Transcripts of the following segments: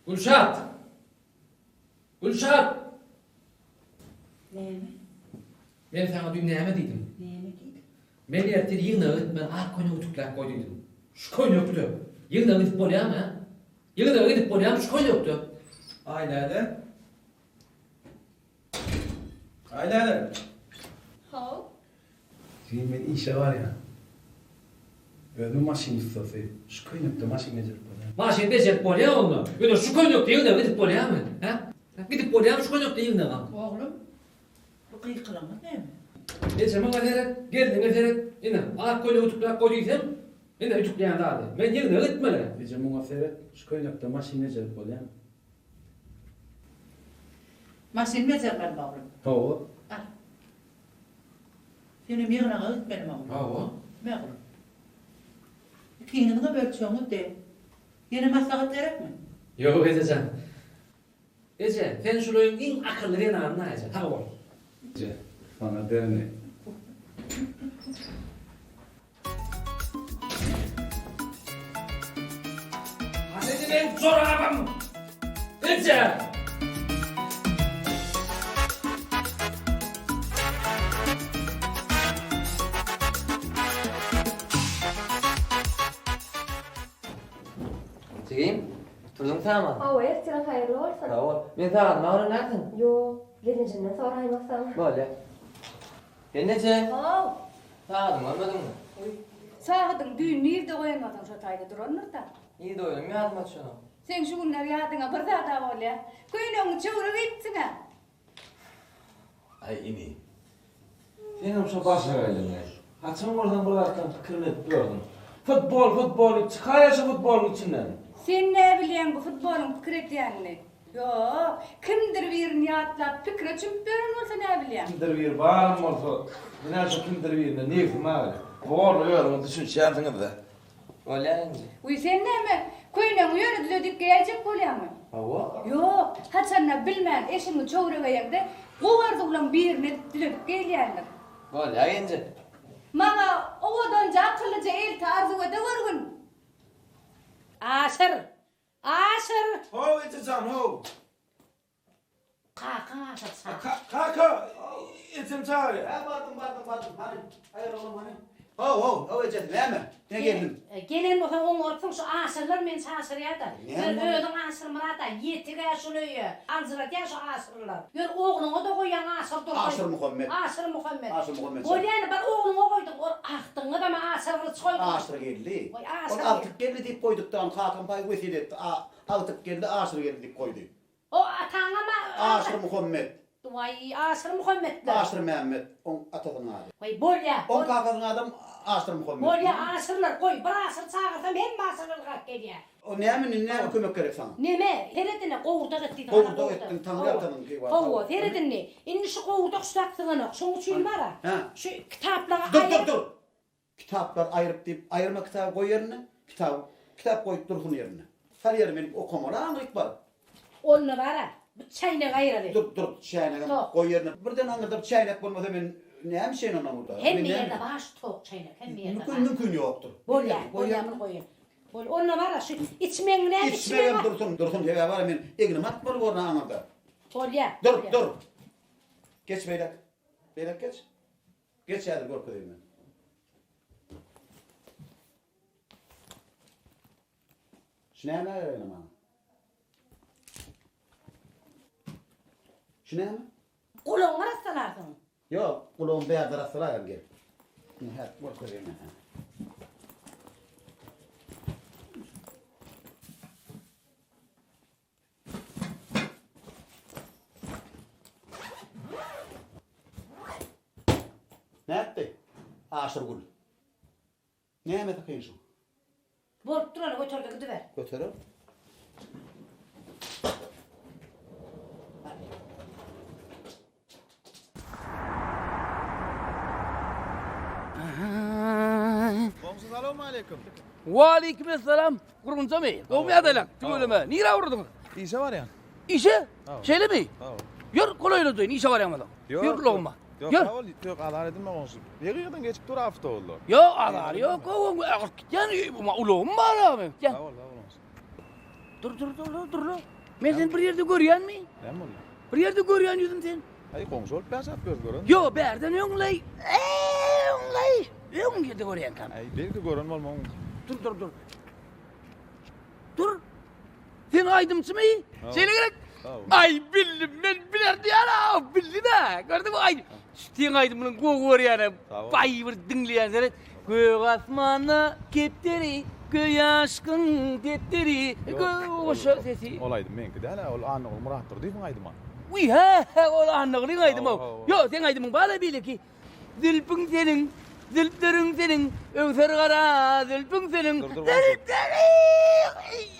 Gülşat! Gülşat! Neymi? Ben sana dün neyme dedim? Neymi dedim? Ben ertir yığını ben koyunu utuklap koyduydum. Şu koyun yoktu. Yığını gidip bolya mı? Yığını gidip bolya mı? Şu koyun yoktu. Aynen. Aynen. Ha? Şimdi ben işe var ya. Ödüm maşin ustası. Şu kıynıkta maşin necir böyle. Maşin becerip bolya onu. Bir de şu koyun yoktu. Yığını gidip bolya mı? Ha? Gidip bolya mı? Şu koyun yoktu yığını kaldı. Oğlum, bu kıykılama değil mi? Geçeme kadar geldin efendim. Yine koyunu utuklap koyduysam yine utuklayan dağıldı. Ben yığını gitmeli. Diyeceğim ona seyret. Şu kıynıkta maşin necir böyle. Masin mezarlar oğlum. Hava. Al. Senin yığına git benim oğlum. Ha o. Ne oğlum? İkiniz de bölçüyorsunuz de. Yeni maslahat gerek mi? Yok Ececan. Ece, sen şurayın en akıllı bir anına Ece. Ha o. Bana derine. Hadi ben çorabım. Ece. Çekeyim. Turdun sen mi? Evet, sen hayırlı olsun. Tamam. Ben sana ne neredesin? Yo, gelincinden sonra haymaksan. Böyle. Sen nece? Ha? Sağdım anladın mı? Sağdın düğün nerede koyamadın şu tayda duranır da. İyi de oğlum yardım et şunu. Sen şu günler yadına bir daha da ol ya. Köyünün çığırı gitsin ha. Ay ini. Benim şu başa geldim ya. Haçım oradan buralardan kırılıp gördüm. Futbol, çıkar şu futbolun içinden. Sen ne biliyorsun bu futbolun fikir ettiğini? Yo, kimdir bir niyatlap fikre çümperin olsa ne biliyorsun? Kimdir bir var mı olsa, yine şu kimdir bir de neyse mağara. Doğru öyle düşün şey yaptınız da. Öyle yanınca. Uy sen ne mi? Köyünün yönü düzedip gelecek oluyor mu? Hava? Yo, haçanla bilmeyen eşimi çoğruğa yerde kovardı ulan birini düzedip geliyorlar. Böyle yanınca. Bana ovadanca akıllıca el tarzı edevergin. Aşır. Aşır. Ho içeceğim ho. Kalkın aşır sen. Kaka. İçim çağırıyor. Vardım. Hadi. Hayır oğlum hani. Ho Ecet ne mi? Ne geldin? Gelin bakın onu ortun şu aşırlar men aşır ya da. Ne Gör ama? ödün aşır mına da yetiga şunu ye. Anzırat ya şu aşırlar. Gör oğlunu da koyan aşır dur. Aşır Muhammed. Aşır Muhammed. Aşır Muhammed. Koyan ben oğlunu koydum. Or ahtını da mı aşırlı koydum. Aşır geldi. Oy, aşır O artık geldi deyip koyduktan Hakan Pay vesile artık geldi aşır geldi deyip koydu. O atağına mı? Aşır Muhammed. Vay aşır Muhammed'ler. Aşır Mehmet. On atasının adı. Vay bolya. On kakasının adam Aşır Muhammed. Bolya aşırlar koy. Bir aşır çağırsam hem aşırlar kalk geliyor. O ne mi kömek gerek sana? Neme? Feridine kovurda gitti. Kovurda gittin, Tanrı yaptın ki var. Kovu, Feridine. İndi şu kovurda kuşlaktığını, şunu çiğin var ha. Ha. Şu kitaplara Dur. Kitaplar ayırıp deyip ayırma kitabı koy yerine. Kitap koyup dursun yerine. Sal yerine benim okumana anlayıp var. Onu var ha. Bu çayına gayrı. Dur çaynak Yok. koy yerine. Birden anladım çaynak bulmasa ben ne hem şeyin ona burada. Hem bir yerde baş tok çaynak, hem bir yerde baş. Mümkün yoktur. Bolya mı koyun? Bolya, onu var ha. Şu içmen ne? İçmeyem dursun diye var ben egnim atmalı orada anladı. Bolya. Dur. Geç beyler. Beyler geç. Geç hadi korkuyum ben. Şuna ne öyle ama? Şuna mı? Kulağın arasalarsın. Yok, kulağım beyaz arasılar gel. Hadi korkuyum ben. Ne yaptı? Aşır gül. Ne yemek takayım şu? Bolup duranı götürdü gidiver. Götürüp. Selamun aleyküm. Aleykümselam. Kurunca mı? Doğmaya da lan. Tüyleme. Niye vurdun? İşe var ya. İşe? Şeyle mi? Tamam. Yürü kolayla duyun. İşe var yamadan. Yürü loğuma. Yok Gör. tamam. Yok adar edilme olsun. Yarıdan geçip dur hafta oldu. Yok adar yok. Yani uloğum var abi. Gel. Tamam olsun. Dur. Men seni bir yerde görýän mi? Nem boldy? Bir yerde görýän ýüzüm sen. Ay goňşy bolup başap gören. Yo, berden öňley. Öňley. Öň ýerde görýän kan. Ay belki gören bolmaň. Dur. Dur. Sen aydımçı mı? Söyle gerek. Ay bildim ben bilerdi ya. Bildi de. Gördün mü ay? Sen aydımının goğur yani. Bay bir dinleyen seyret. Gök asmanı kepteri. Göy aşkın tetleri. O sesi. Olaydı menki de hala ol anı ol Murat'tır diýip aýdyma. Uy ha. O anlıqlığın aydım o. Yo sen aydımın bana bile ki. Zülpün senin. Zülplerin senin. Öňser gara. Zülpün senin.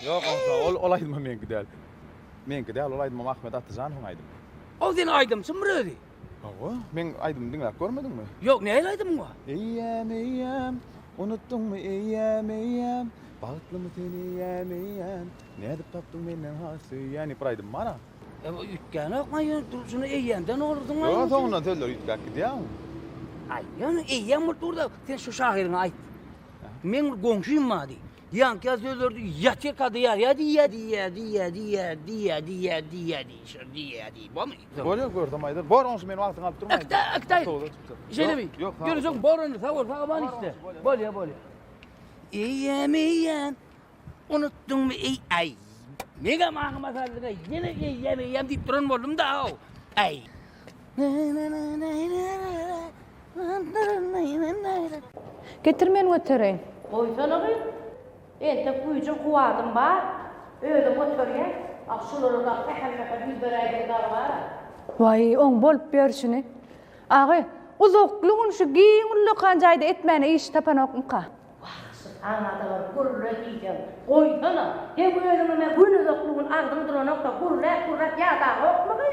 Yok goňşy olaydyma menki de. Menki de olaydyma Ahmet Atyjan aýdym. O sen aydımsın mı öyle? Awa, men aýdym diňläp görmedingmi? Yok ne aydımın var? Eyyem, unuttun mu eyyem, balıklı mı seni eyyem, ne edip taptın menden hası, yani praydın bana. Ütkene okmayın, şunu eyyenden olurdun lan. Yok, sonundan söyler yütkak gidiyor. Ay, yani eyyem burada, sen şu şahirini ait. Men komşuyum madi. Yankı söylerdi, yatır kadı ya diye. Bu mu? Böyle gördüm aydır. Bor onsu benim altın alıp durmayın. Aktay. Şöyle mi? Yok. Görüyorsun borunu sağ bana işte. Böyle. Eyyem. Unuttun mu ay. Mega mahkama sardığı yine eyyem deyip duran oldum da o. Ay. Getirmen götüreyin. Koysana kız. Ente kuyucu kuvadım var. Öyle götürgen. Akşuları da kahve bir beraber var. Vay, on bolup berşini. Ağa, uzakluğun şu giýinli kanjayda etmeni iş tapan okmuka. Anada var, gurra diyeceğim. Koysana. Hem ölümüne gün uzakluğun ardın duran nokta gurra yada okma kız.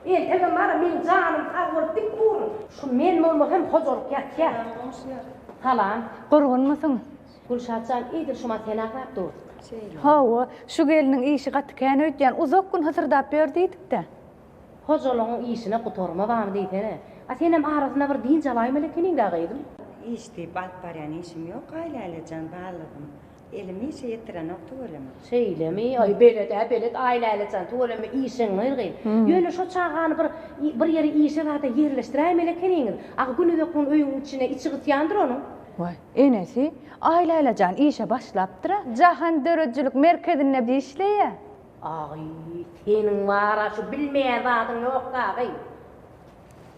Ente bana min canım kavur dik bur. Şu men olmasam hozorluk yat. Halan. Gurgun musun? Gülşatcan iyidir şuma sen aklap dur. Hawa, şu gelinin işi gatken ötýän uzak gün hazırdap berdiydik de. Hozorluğun işine kutorma var deytene. Senem arasında bir din çalayım elekenin dağıydım. İşte batbaryan işim yok, ailecan bağladım. Elimi işe yetiren nokta öylemi. Söylemi, ay belet ailecan tuğlemi işin nırgıyım. Yönü şu çağanı bir yeri işe var da yerleştireyim elekenin. Ağa günü de kun öyün içine içi gıtyandır onun. Vay, enesi ailecan işe başlaptıra. Jahan döröjülük merkezinde bir işleýär. Ay, senin var şu bilmeyen zatın yok ağay.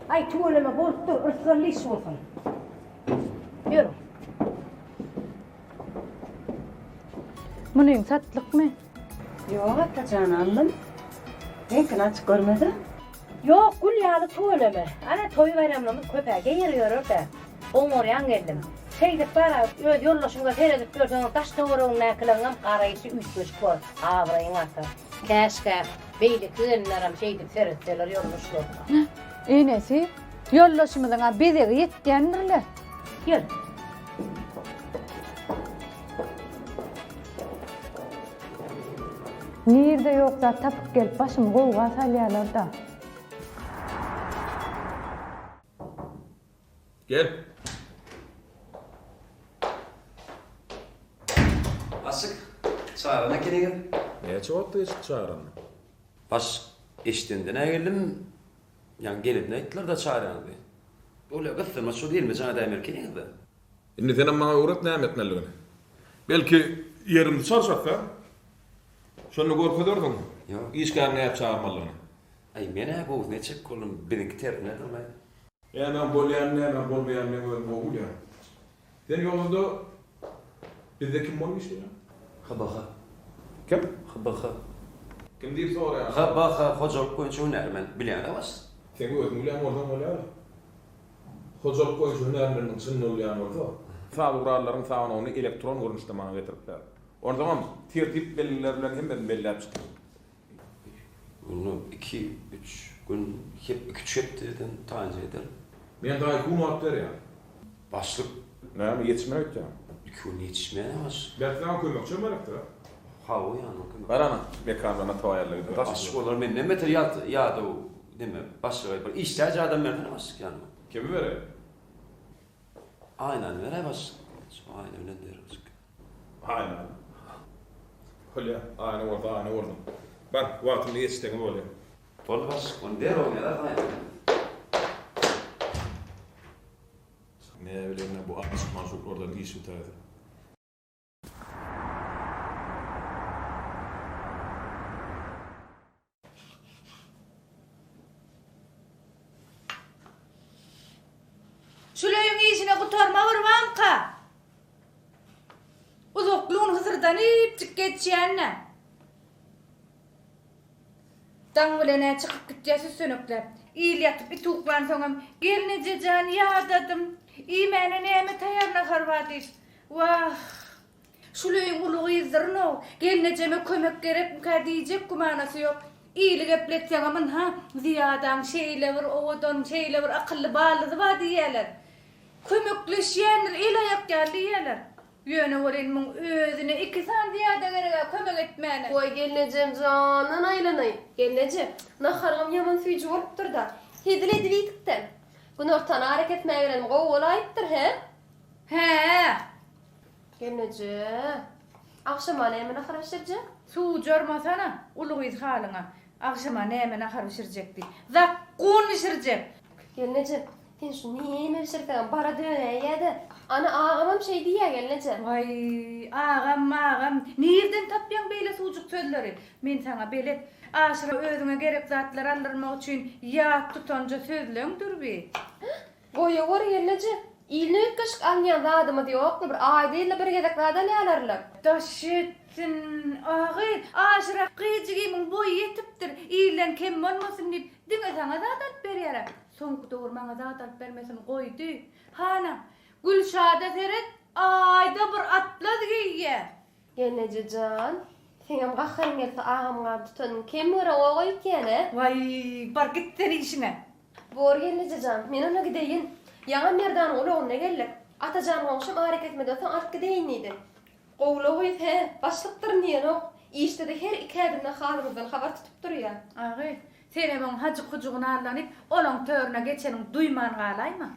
Ay tuğlemi bolup dur, ırsırlı iş olsun. Yürü. Munyň satlyk mı? Yok, atacan aldım. Nekin açık görmedi? Yok, gül yağlı tuğlemi. Ana toy bayramlarımız köpeğe yeriyor orada. On oraya geldim. Seydip bara öz yollaşımda seyredip görsün, taş doğruğun nakılığım karayışı üstüş kor. Avrayın varsa. Keşke beyli kığınlarım seydip seyretseler yollaşıyor. Enesi yollaşymyzyň bezegi ýetýändirler. Yürü. Nirde yoksa tapıp gelip başımı goýga salýarlar da. Gel. Asık. Çağırana gelin. Neye çabukta eşit çağıran? Baş eşitinde geldim. Yani gelin de ettiler de çağırandı. Öyle gıttırma şu değil mi? Cana demir kelin de. Şimdi senin bana uğrat ne etmeliğini? Belki yerimde çarşak da. Şunu korkudurdun. Yok. İşgal ne yap çağırmalığını. Ay mene bu ne çek kolum benim terine durmay. Hemen bolyan ne hemen bolmayan ne böyle boğul ya. Sen yolunda bizde kim olmuş ya? Habaha. Kim? Habaha. Kim deyip sonra ya? Habaha hocam koyuncu nermen bilen de var. Sen gözün ulan oradan öyle. Hocalık koyucu hünerlerinin sınırlı oluyan orada. Sağ uğrarların sağına onu elektron görünüşte bana getiripler. Orada zaman tertip belirler bilen hem belli yapıştı. Bunu 2-3 gün hep küçülttüden tancı ederim. Ben daha iki muhabbetler ya. Başlık Ne mi yetişmemek ya? 2 gün yetişmeye var. Ben sana koymak için merakta. Ha o yani. Ver ana. Mekanlarına tavayarlaydı. Başlık olur men ne metre ya da o değil mi? Başlık var. İşlerce adam verdiğine başlık yani. Kimi vereyim? Aynen vere başlık. Aynen öyle der başlık. Aynen. Öyle. Aynen orada, aynen orada. Bar, wagtymda geçtikden bolýar. Bol baş, onu der oňada gaýdy. Ne bileyim bu atmış mazuk oradan iş bitirdi. Şulayın işine kutarma vurmanka. Uzokluğun hızırdan ipçik geçýänne. Dangılene çıkıp gitýäsi sönüklep. İyil yatıp ituklan soňam gelneje jan ýadadım. İmene näme taýarla harbadyr. Wah. Şulayın ulugy ýyzdyrno. Gelnejeme kömek gerek diýjek gumanasy ýok. İyili gepletýäňem ha ziýadan şeýle bir owadan şeýle bir akylly balygy bar diýerler. Kömekleşýänler el aýak ýalyýarlar. Ýöne bolan özüne iki san diýade gerek kömek etmäne. Koy gelnejem janan aylanay. Gelnejem. Naharym ýaman süýji bolupdyr da. Hedil edilýikden. Bu nortan hareket etmägerim gowulaydyr he? He. Gelneje. Akşama näme nahar pişirjek? Suw jormasana ulugy halyňa. Akşama näme nahar pişirjekdi? Zakkun pişirjek. Gelneje. Sen şu näme pişirdiň? Bara döneýärdi. Ana ağamam şey diýär gelneje. Vay, ağam. Nerden tapýan beýle suwjuk sözleri? Men sana belet aşyra özüňe gerek zatlar aldyrmak üçin ýat tutanja sözleňdir bi. Goýa gor gelneje. İlni ökkeşik alýan zadymy diýokmy? Bir aýda ýyla bir gezek zada ýalarlar. Daşettin, agy, aşyra gyjygyň boýy ýetipdir. İlen kem bolmasyn diýip diňe sana zat berýär. Soňky dogurmaňa zat bermesin goýdy. Hana, Gülşada seret ayda bir atlad giýýär. Gelneje jan. Seňem gaharyň gelse ağamga tutan kim wara goýup ýene? Vay, bar gitdir işine. Bor gelneje jan. Men ona gideýin. Ýa merdan olagyna geldik. Atajan goňşam hareket etmeden ark gideýin idi. Gowlagy he, başlykdyr niýe ok. İşte de her iki adamdan halymyzdan habar tutup durýar. Agy, sen hem hajy kujugyna arlanyp, olaň törüne geçeniň duýman galaýma.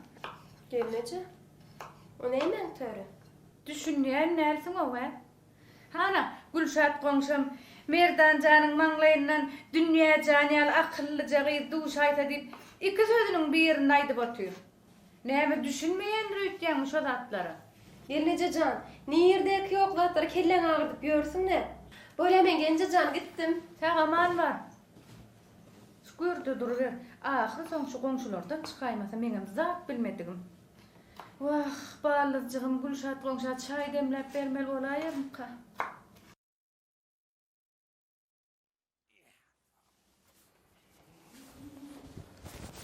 Gelneje. O nämen töre? Düşünýän nälsiň o we? Hana, Gülşat goňşam merdan janyň maňlaýyndan dünýä janýal akyllyja gyz duş aýta diýip iki sözüniň birini aýdyp otýar. Näme düşünmeýän rüýtýän şo zatlara? Gelneje jan, niýerdeki ýoklatary kelleň agyryp ýörsüňler. Böyle men gence jan gittim. Sagaman bar. Şükürde durýar. Ahir soň şu goňşulardan çykaýmasa meňem zat bilmedigim. Wah, balyjygym Gülşat goňşat çaý demläp bermeli bolaýarmyka?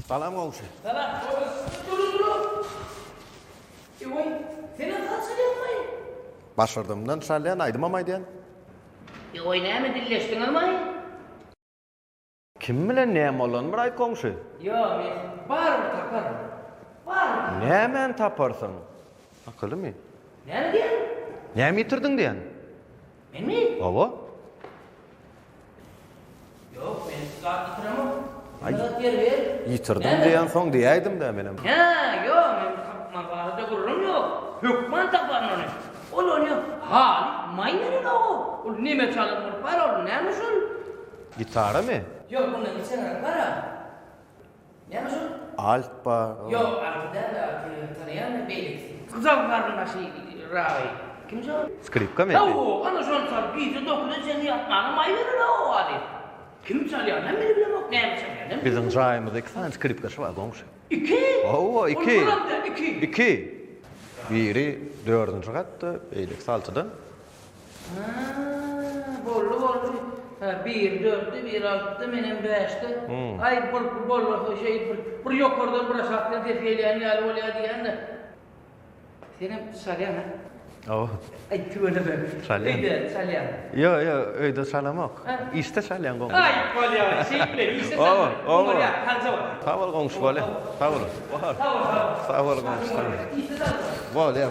Salam gowşy. Salam. Dur. Oy, seni kaçırýarmy? Başardymdan şalýan aýdymam aýdýan. Oy, näme dilleşdiň almay? Kim bilen näme bolan bir aýt gowşy? Yo, men bar taparım. Bar. Nämen taparsyň? Akylymy? Näme diýen? Näme ýitirdiň diýen? Menmi? Owa. Yok, men zat ýitiramam. Ay. Zat yer ber. Ýitirdiň diýen soň diýäýdim da menem. Ha, yo, men tapman barada gururum yok. Hükman tapan onu. Onu hal, maýnary o. Ol näme çalyp bar ol, näme şol? Gitara mı? Yok, bundan içeri para. Näme şol? Alt bar. Yok, arkada tanıyan beylik. Kızal kardeşi Ravi. Kim şol? Skripka mı? Oo, ana şol çal, bir dokuda seni yapmana maýnary o ali. Kim çalýar? Men bilemok, näme çalýar? Bizim jaýymyzda 2 tane skripka şol gowşy. 2? Owa, 2. Ol bulamda 2. 2. Biri 4-nji gatda, eýlik saltyda. Ha, bollu. Ha, 1 4'te 1 6'da menem 5'te. Ay bollu şey bir ýokardan bir aşağıdan defeýleýän ýaly bolýar diýende. Senem salýan ha? Oh. Ay tüwene ben. Salýan. Salýan. Yo, öýde salamak. İşte salýan gowşy. Ay bolýar, şeýle, işte Oh, oh. Bolýar, hanza bol. Sağ ol gowşy, bolýar. Sağ ol. Sağ ol gowşy. Bolýar.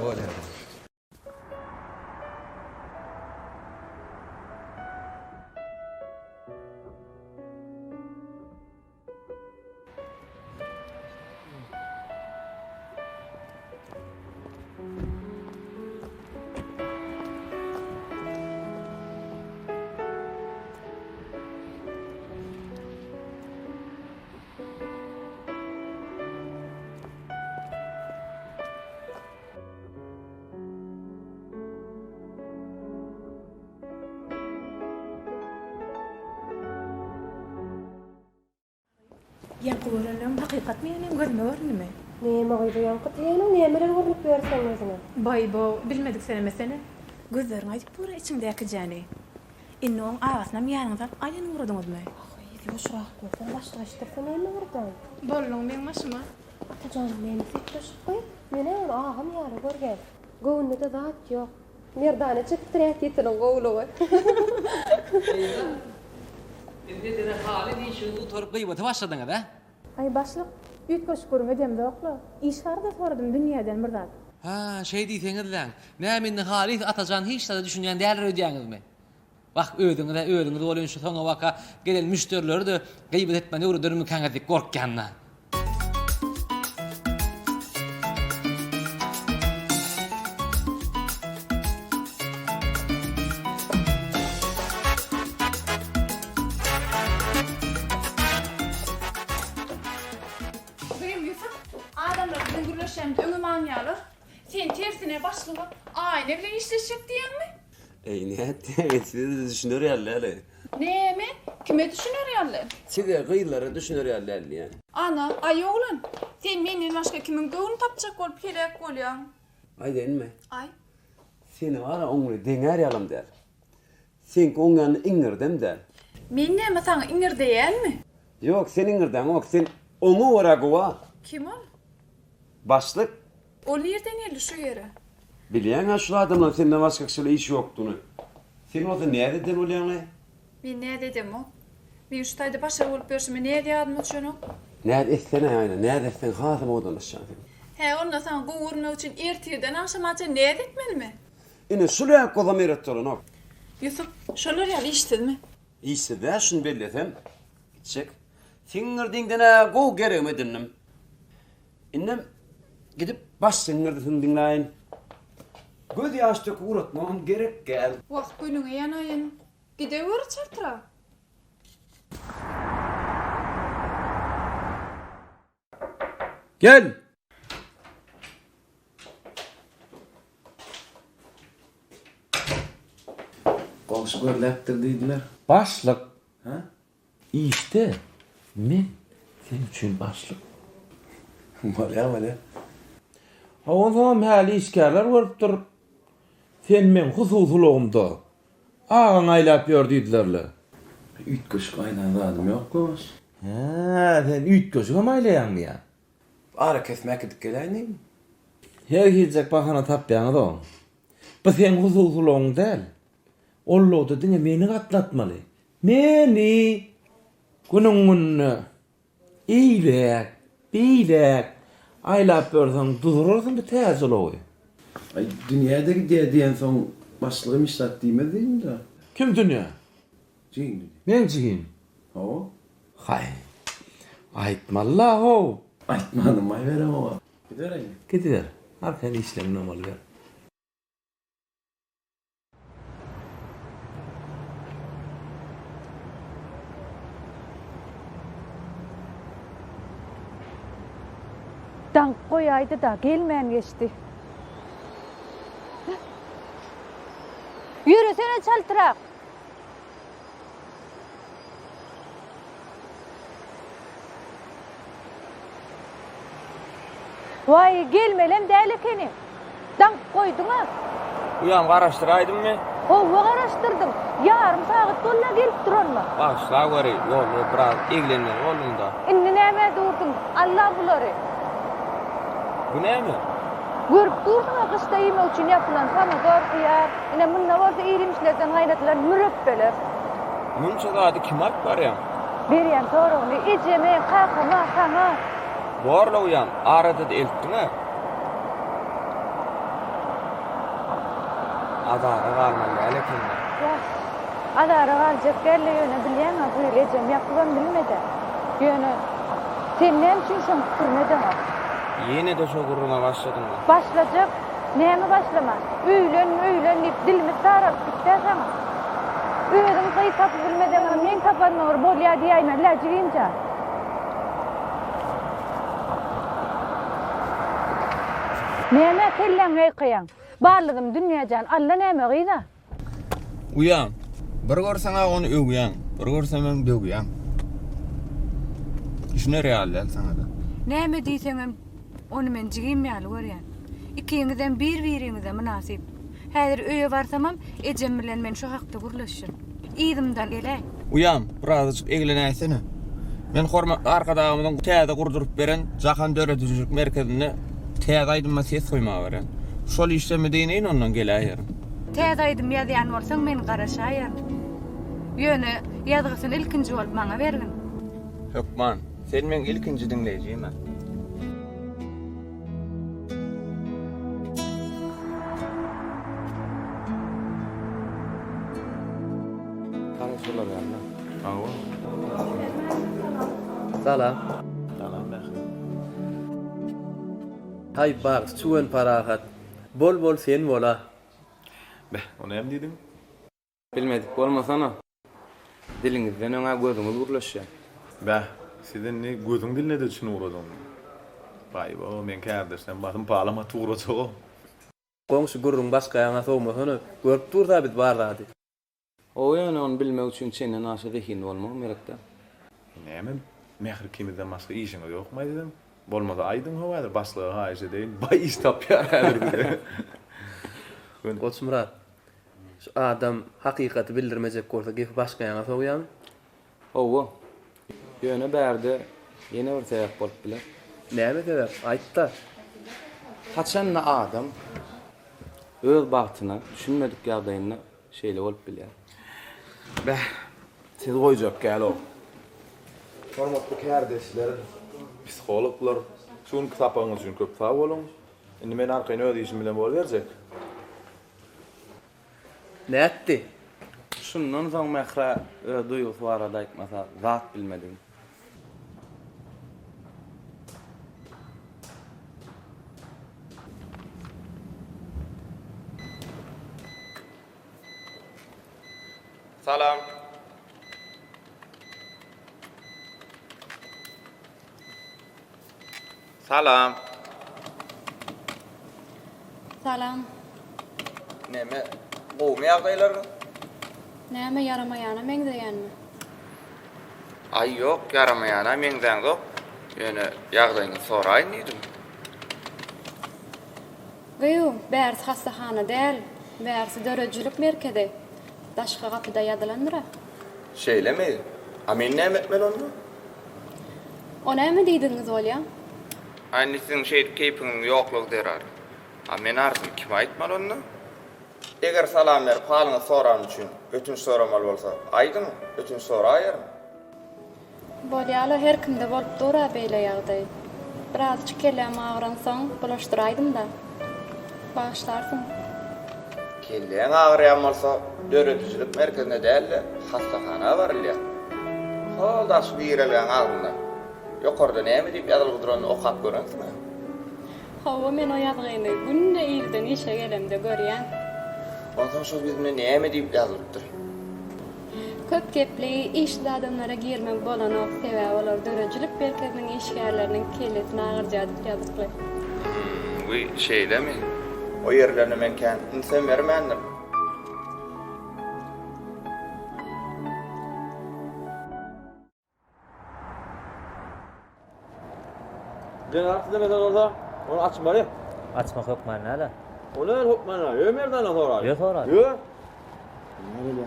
Yankıwaralam hakikat menem gözüme görnüme. Näme goýdy ýankı teýeňiň nämeler görüp berseň özüňe? Bay bo, bilmedik seni mesele. Gözlerin aýdyp pura içiňdäki jany. Innoň ağasynam ýanyňdan aýan uradyňyzmy? Ýuşrak bolsa başlaşdyrsa näme berden? Bolluň men maşyma. Atajanym meni sekleşip goý. Mene agam ýary görgen. Göwnde de zat ýok. Merdane çykdyrak ýetiriň gowlugy. Indi dene hali diýişini uturup gıybata başladyňa da. Ay başlyk, ýetgeş görme demde okla. İş harda soradym dünýäden bir zat. Ha, şey diýseňiz lan. Näme hali atajan hiç de düşünýän däler ödýäňizmi? Bak ödüňiz bolan şu soňa waka gelen müşterileri de gıybet etmeni urudyrymy kaňatyk gorkýanna. Benim Yusuf, adamlar bilen gürleşen öňüme aňýalar. Sen tersine başlygy aýna bilen işleşip diýenmi? Evet, siz düşünür yerler. Näme? Kime düşünür ýaly? Size kıyıları düşünür yerler yani. Ana, ay oğlan. Sen menden başka kimin göwün tapjak bolup kelek bolýaň? Ay denme. Ay. Seni var ya onu dener yalım der. Sen ondan ingirdem der. Men näme saňa iňir diýelmi? Yok sen ingirden yok sen onu varaguva. Kim ol? Başlık. Ol ýerden geldi şu ýere. Bilýän ha şu adamlar senden başka kişiyle iş yoktuğunu. Sen o da ne dedin olýan? Men näme dedim o? Men şu taýda başa bolup berşime näme diýdim şonu? Ne desene yani, ne desen hazım odan aşağı. He, onda saňa gowurmak üçin ertirden aşamaça näme etmelimi? Ine şuraya kodam eretdirin o. Yusuf, şolar ýaly işdimi? İşte de şunu belletem. Gitçek. Singirdiňdene go gerekmi dinnim. Innem gidip baş singirdiň dinläýin. Göz ýaşdyk uratmam gerek gel. Wagt günüňe ýanaýyn. Gidewer çartyra. Gel. Qoşu görläpdir diýdiler. Başlık. Ha? İşte men sen üçün başlyk. Bolýar. Ha o zaman häli işgärler görüpdir. Sen men hususluğumda ağaň aýlap ýördiýdilerle. Ütgüş gaýnan radym ýok goş. Ha, sen ütgöşüňe maýlaýanmy ýa? Ara kesmek edip geleýin. Her hizek bahana tapýaňyz o. Bu sen hususluğuň däl. Ollawda diňe meni gatlatmaly. Meni günüňünü iýlek, beýlek aýlap berseň duzurursyň bu täze olawy. Ay dünýäde gidýär diýen soň başlygym işlat diýmedin da. Kim dünýä? Jigin. Men jigin. O. Hay. Aýtmalla ho. Aýtmanym aý berem o. Gidereň. Gider. Arkaň işlemini amaly ber. Dank koyaydı da gelmeyen geçti. Yürüsene çaltırak. Vay gelmelem dälikeni. Dank koydun ha. Uyan garaşdyraýdym mı? Hova garaşdyrdım. Yarım saat bolla gelip duranma. Başla göre ýol biraz eglenmeli bolunda. Inni näme durdun? Allah bulary. Bu näme? Görüp durdun kışta yemek için yapılan pomidor, hıyar. Ine munna bolsa irimişlerden gaýnatylan mürebbeler. Munça da kim aýp bar ya? Berýän toruny ejeme, kakama, sana. Borla uyan, arada da eltdiňe. Adara galmaly elekende. Adara galjak gelle ýöne bilýän-mi? Bu ejeme ýapylan bilmede. Ýöne sen näme üçin şoň pikirmedin? Yine de şo gurruna başladın mı? Başlajak. Näme başlama? Öýlen diýip dilimi tarap gitdi sana. Özüm gaýtap bilmeden men tapanmar bolýar diýäýmän, lajyýymja. Näme kelleň haýkyan? Barlygym dünýäden alla näme gyýda? Uyan. Bir görseň onu öwýän, bir görseň men döwýän. Şuna real sana da. Näme diýseňem onu men jigimýäli görýän. İkiňizden bir-biriňize münasip. Häzir öýe barsamam, ejem bilen men şu hakda gurlaşýyn. İzimden ele. Uyam, birazcık eglenäýsene. Men hormat arkadagymyň täze gurdurup beren Jahan Döredüjlük merkezine täze aýdymma ses goýmagy beren. Şol işlemi diýenin ondan gelýär. Täze aýdym ýazýan bolsaň men garaşaýar. Ýöne ýazgysyny ilkinji bolup maňa bergin. Hökman, sen men ilkinji dinleýijime. Karşılar yani. Awa. Salam. Salam bäxi. Hay bak, çuwen parahat. Bol sen bola. Onu hem diýdim. Bilmedik bolmasana. Dilinizden öňe gözüňiz gurlaşýar. Sizden ne gözüň diline de çyny uradym. Baýba, men kardeşden batym palama tuğraçago. Goňşy gurrun başga ýaňa sowmasany görüp durda bit barady. O ýöne onu bilmek üçin senden aşy zehin bolmagy merekde. Näme? Mähir kimizden başga işiňiz ýokmy dedim. Bolmasa aýdyň hawadyr başlygy haýşe deýin. Baý iş tapýar häzir. Goçmurat. Şu adam hakykaty bildirmejek bolsa gep başga ýaňa sowýarmy? Owa. Ýöne bärde ýene bir sebäp bolup biler. Näme sebäp? Aýtda. Haçanna adam öz bagtyna, düşünmedik ýagdaýyna şeýle bolup biler. Siz goýjak gäl o. Hormatly kardeşler, psikologlar, şunu kitaplarınız üçün köp sağ olun. Şimdi men arkaýyn öz işim bilen bol berjek. Näetdi? Şundan soň mähra duýgusy barada aýtmasa zat bilmedim. Salam. Salam. Salam. Näme? Gowmy ýagdaýlar? Näme yaramaýana meňdeýänmi? Ay ýok, yaramaýana meňden zok. Ýöne ýagdaýyny soraýyn diýdim. Goýu, bärs hastahana däl, bärs dörejçilik merkezi. Daşga gapyda ýadylandyra. Şeýlemi? A men näme etmeli onu? O näme diýdiňiz bolýa? Aýny siziň şeýit keypiňiň ýoklugy derar. A men ardy kim aýtmaly onu? Eger salam berip halyňy soran üçin ötünç soramaly bolsa, aýdymy? Ötünç soraýar. Bolýala her kimde bolup dura beýle ýagdaý. Birazçyk kelem agransaň bulaşdyraýdym da. Bağışlarsın. Kelleň agyrýan bolsa, döredüjlük merkezine däl, hastahana barylýar. Hol daş birelen agyrna. Ýokarda näme diýip ýazylyp durany okap görensiňmi? Hawa men o ýazgyny günde ýyldan işe gelemde görýän. Ondan şol bizime näme diýip ýazylypdyr? Köp gepli işli adamlara girmek bolan o sebäp olar dörejçilik merkeziniň işgärleriniň kellesini agyrjadyp ýazyply. Bu şeýlemi? O ýerlerine men kendim sen bermendim. Ben artık demeden orada onu açma ya. Açmak yok man nada. O ne hokmana? Ömer'den sonra. Yok sonra. Yok. Nerede?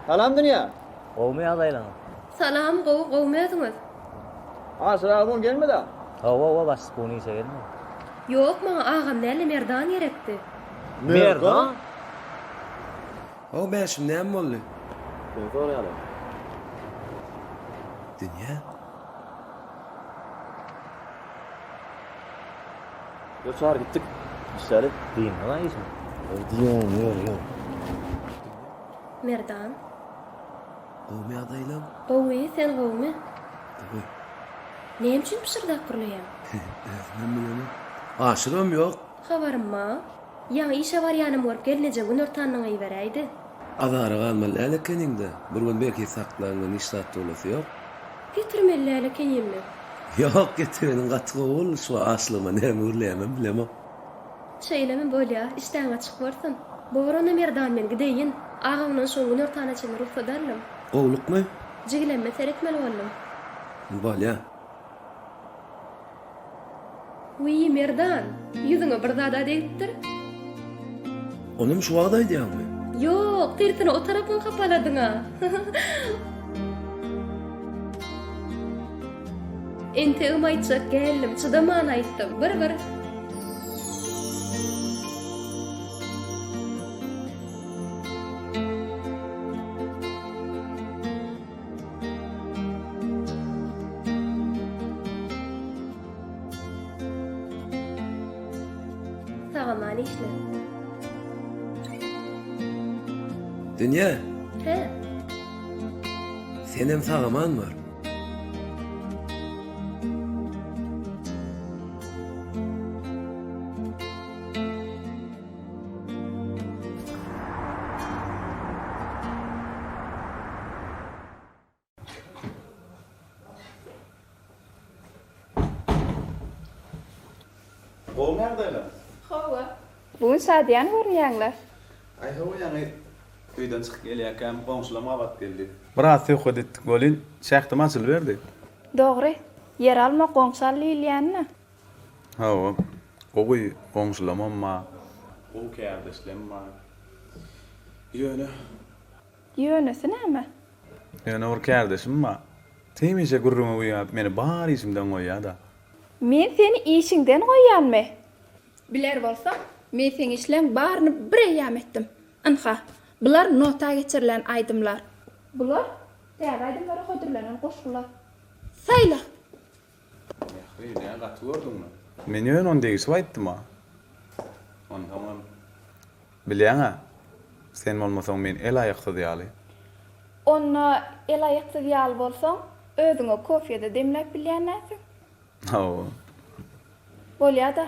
Salam dünya. Olmaya adaylan. Salam, gowmaýasyňyz? Sıra bugün gelmedi. Ova baş bunu işe gelme. Ýok, maňa agam näle merdan gerekdi. Merdan? O ben şimdi näme boldy? Ben soraýarym. Dünya. Göçar gittik. İşleri. Diýin lan işim. Diýen, ýok. Merdan. Gowmy adaylam. Gowy, sen gowmy? Tabii. Näme üçin pişirdak gurlaýan? Ben bilemem. Aşyrym ýok. Habarym ma. Ýa işe barýanym görüp gelneje gün ortanyň beräýdi. Adara galmaly elekeninde. Bir gün belki saklangan işlat dolasy ýok. Getirmeli elekenimi? Ýok getirenin gatygy ol şu aslyma näme urlaýamam bilemem. Şeýlemi bolýar, işden açyk bolsun. Borana merdan men gideýin. Agamyň şol gün ortana çyny ruhsat edelim. Owlukmy? Jigilenme seretmeli boldum. Balya. Uy Merdan, yüzüňe bir zada degipdir. Onym şu wagda aýdýarmy? Yok, tertini o tarapyn kapaladyňa. Ente ımaytjak geldim, çıdaman aýtdym. Bir. Sağaman işle. Dünya, He. senem sagaman var. Oğlum neredeler? Hava. Bugün Sadiyan görýärler. Ay hava yani köyden çıkıp gelýärken goňşulama bat geldi. Biraz tevhid etdik bolin, şähtim açyl berdi. Dogry. Yer alma goňşal ýylýanna. Hawa. Ogy goňşulama ma. O kärdeşlemma. Ýönesi näme? Ýöne or kärdeşim ma. Temişe gurruma uýap meni bar isimden goýýar da. Men seni işiňden goýýanmy? Biler bolsam, men seň işleň baryny bir ýam etdim. Anha, bular nota geçirilen aýdymlar. Bular täze aýdymlara hödürlenen goşgular. Saýla. Ýa-ni gat gördüňmi? Men ýöne on degisi aýtdym ha. On tamam. Bilýäňa, sen bolmasaň men el aýakda diýaly. Onu el aýakda diýal bolsaň, özüňe kofiyede demläp bilýän näse? Hawa. Bolýada,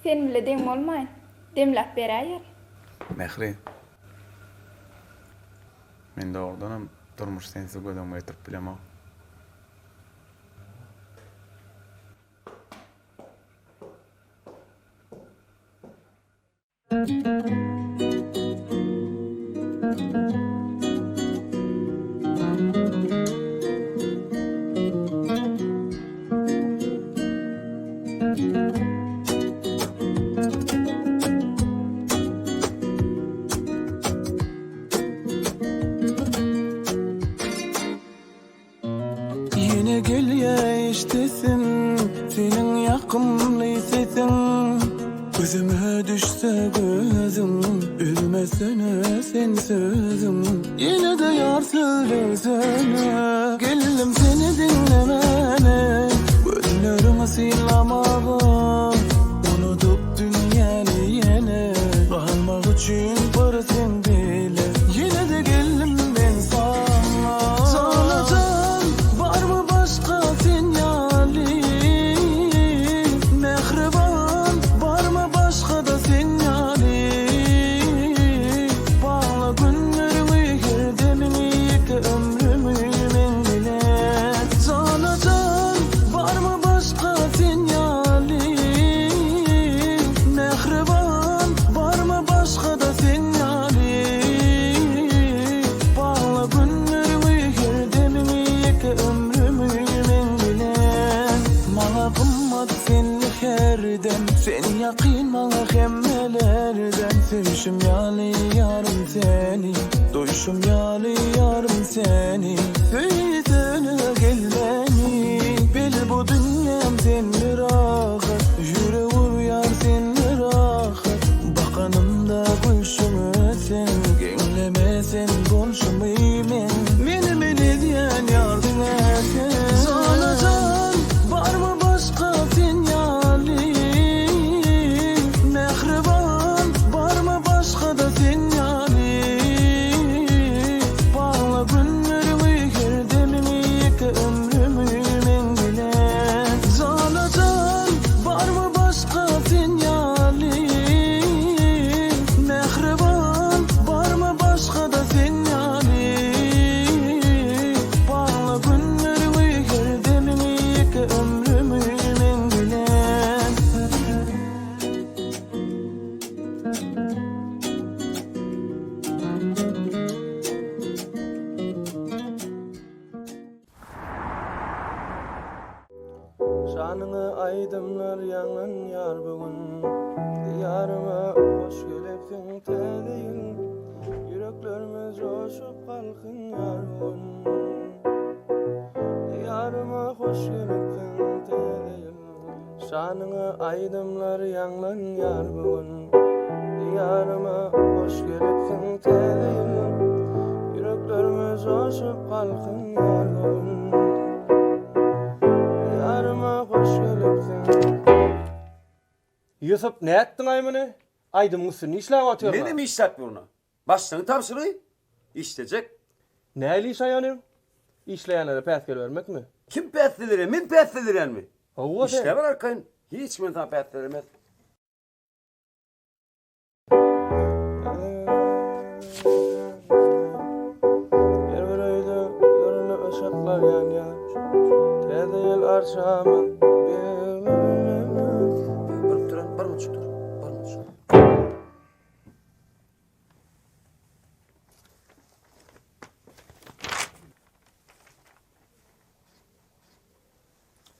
sen bile dem bolmaýyn. Demläp berýär. Mehri. Men doğrudanam durmuş sensiz gödüm getirip bilemem. Yine gel ya iştesin, senin yakımlı sesin. Gözüme düşse gözüm, üzmesene sen sözüm. Yine de yar söylesene, geldim seni dinlemene. Gözlerimi silamadım, unutup dünyayı yine. Kalmak için parasın bile, yine de geldim ben sana. Sana can var mı başka sinyali? Mehriban var mı başka da sinyali? Bağla günlerimi gerdemini yıka ömrümü men bile. Sana can var mı başka sinyali? Mehriban var mı başka da sinyali? Bağla günlerimi gerdemini yıka ömrümü men bile. Mala kımmat seni herden, seni yakin mala hemmelerden. Sevişim yali yarım seni, doyuşum yali yarım seni. Söylesene gel beni, bil bu dünyam senli rahat. Yüreğim yar senli rahat. Bakanımda gülşümü sen, gengleme sen konşumu men. Meni beni diyen yardım etsen. Sana can var mı başka sinyali? Mehriban var mı başka da sinyali? Bağla günlerimi Şanyňy aýdymlar ýaňan ýar bugün. Diyarıma hoş gelipsiň täzeýin. Yüreklerimiz coşup kalkın ýar bugün. Diyarıma hoş gelipsiň täzeýin. Şanyňy aýdymlar ýaňan ýar bugün. Diyarıma hoş gelipsiň täzeýin. Yüreklerimiz coşup kalkın ýar bugün. Yusuf ne ettin aymını? Aydım mısır ne işler atıyorlar? Benim işletme onu. Başlarını tapşırıyı. İşleyecek. Ne iş ayağının? İşleyenlere peskel vermek mi? Kim peslilir? Min peslilir mi? Hava İşte var arkayın. Hiç mi daha peslilemez? Yerbereyde görünü ışıklar yan yan. Tedeyil arşamın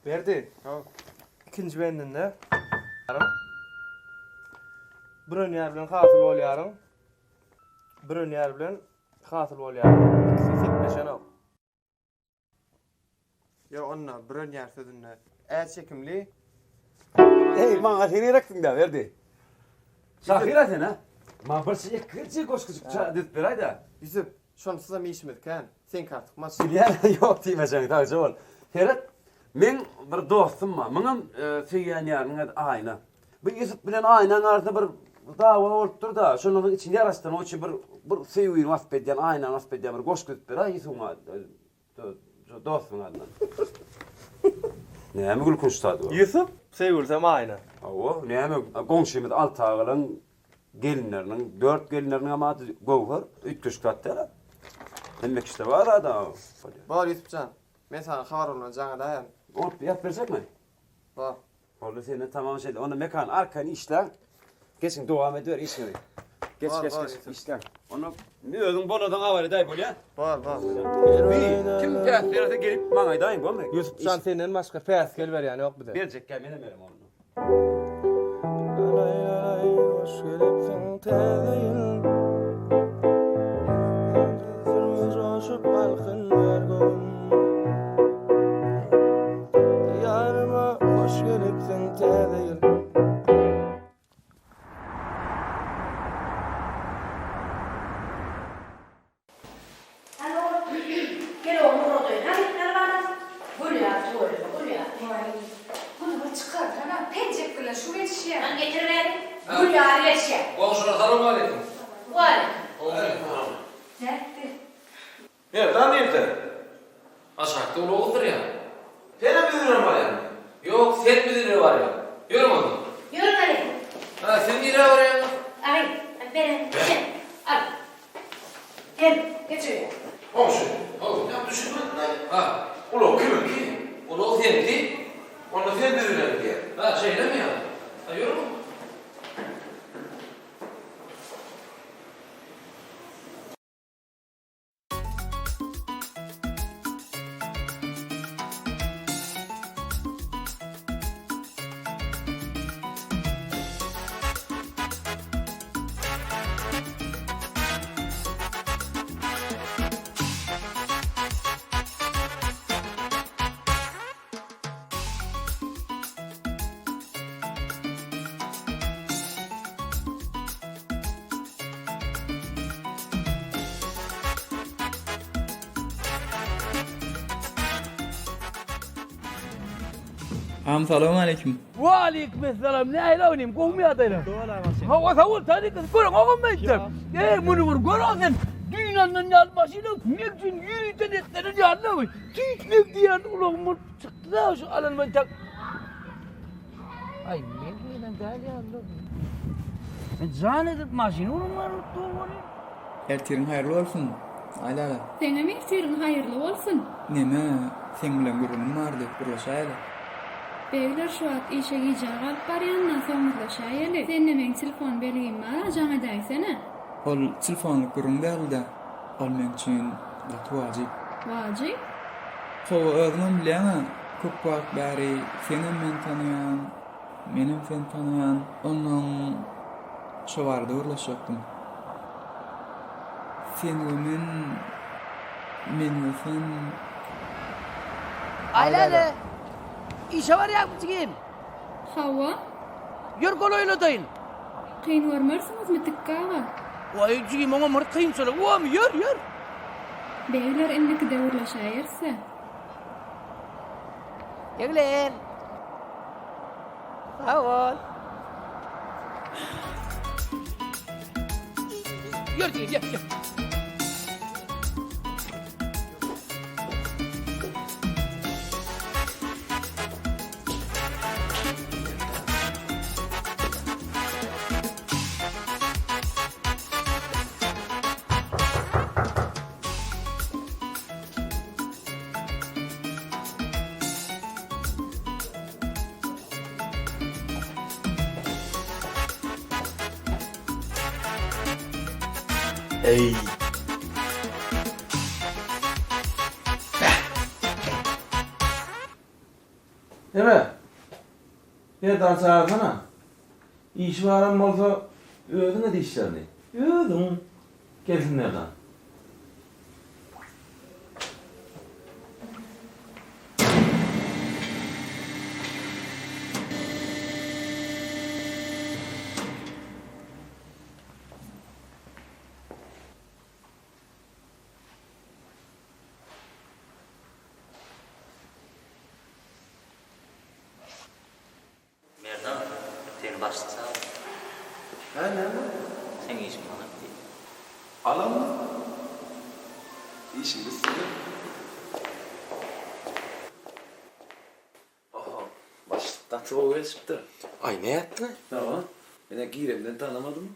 Verdi. İkinci benden de. Birön yer bilen hasyl bolýaryň. Birön yer bilen hasyl bolýaryň. İkisi sepleşen ol. Ya onna birön yer sözünde. Äç çekimli. Hey, maňa seni rakdyň da verdi. Şahira sen ha? Ma bir şey kırçı koşkucuk çadıp berayda. Yusuf, şonu size mi işimiz kan? Sen kartık maç. Bilýän ýok diýmejek taýjy bol. Heret, men bir dostum var. Meňem söýýän ýerine aýna. Bu Yusuf bilen aýnaň arasynda bir dawa bolup dur da, şonuň içinde ýaraşdan o üçin bir söýüň wasp edýän, aýnaň wasp edýän bir goşkup beray Yusuf'a. Dostum adnan. Näme gülkünçtadı bu? Yusuf, söýülsem aýna. Awa, näme goňşymyz Altağylyň gelinleriniň, 4 gelinleriniň amaty gowhar, 3 katda. Demek işte var adam. Var Yusufcan. Men sana habar bolan jaňa daýan. O ýap bersek mi? Var. Orada seni tamam şey. Onu mekan arkan işler. Geçin devam ediyor işini. Geç işler. Onu ne özün bonadan avare day bol ya. Var. Kim täsirde gelip maňa daýyn bolma. Yusufcan senden başga peskel ber ýani ýok bide. Berjek gel menem berem onu. hoş gelipsiň täzeýin. Coşup kalkın ýar bugün. Diyarıma hoş gelipsiň täzeýin. Gel oğlum oradayın. Hadi nerede? Gül ya, gül ya. Bunu çıkar. Hemen pencek bile şu yetişiyor. Ben getiriverim. Gül ya, yetişiyor. Komşular selamun aleyküm. Aleyküm. Nerede? Nereden nerede? Aşağıda ulu otur ya. Sen mi müdürün var ya? Yok, sen müdürün var ya. Yürü mü? Yürü hadi. Ha, sen nereye var ya? Ay, benim. Al. Gel, getiriyor. Komşu. Oğlum, ne düşündün lan? Ha, ulu kimin ki? Ulu senin ki? Onu sen müdürün ki. Ha, şeyle mi ya? Ha, yürü mü? Selamun aleyküm. Ve aleykümselam. Ne aýla oynayayım? Goňmy ýataýlar. Hawa sawul tadi kız görüň ogam meýdim. Muny bir görýän. Dünýanyň ýalmaşyny mek üçin ýürüýän etleri ýanlamy. Tüýtmek diýen ulagmy çykdy da şu alanman tak. Ay men bilen dalýandy. Men jan edip maşyny urunlaryp durýar. Ertirin hayırlı olsun. Aýlala. Senem ihtirin hayırlı olsun. Neme? Sen bilen görünüm vardy. Birleşäýler. Beyler şu at işe gideceğim alıp baryandan soňuzlaşaýaly. Sen nemeň telefon beligim bar, jaňa daýsana. Ol telefonly görün berdi. Ol men üçin wajyp. Wajyp? Hawa özüm bilýän, Köp wagt bäri senem men tanıyan, menem sen tanıyan, onun şovarda urlaşaktım. Sen men sen Aylana. İşe var ya bugün. Hava, Yür kol oynatayın. kıyın varmarsınız mı tıkkava? Vay cigim ona mırt kıyın söyle. Uam yür. Beyler indiki de urlaşayırsa. Yeglen. Sağ ol. Yür cigim yür. Ey. Deme. Nereden çağırsana? İş varan olsa ödün de işlerini. Ödün. Gelsin nereden? Merdan, seni başlasana. Ha ne? Sen işin bana değil. Alan mı? İşiniz sizin. Oho, başlıktan çoğu çıktı. Ay ne yaptın? Tamam. Ben giremden tanımadım.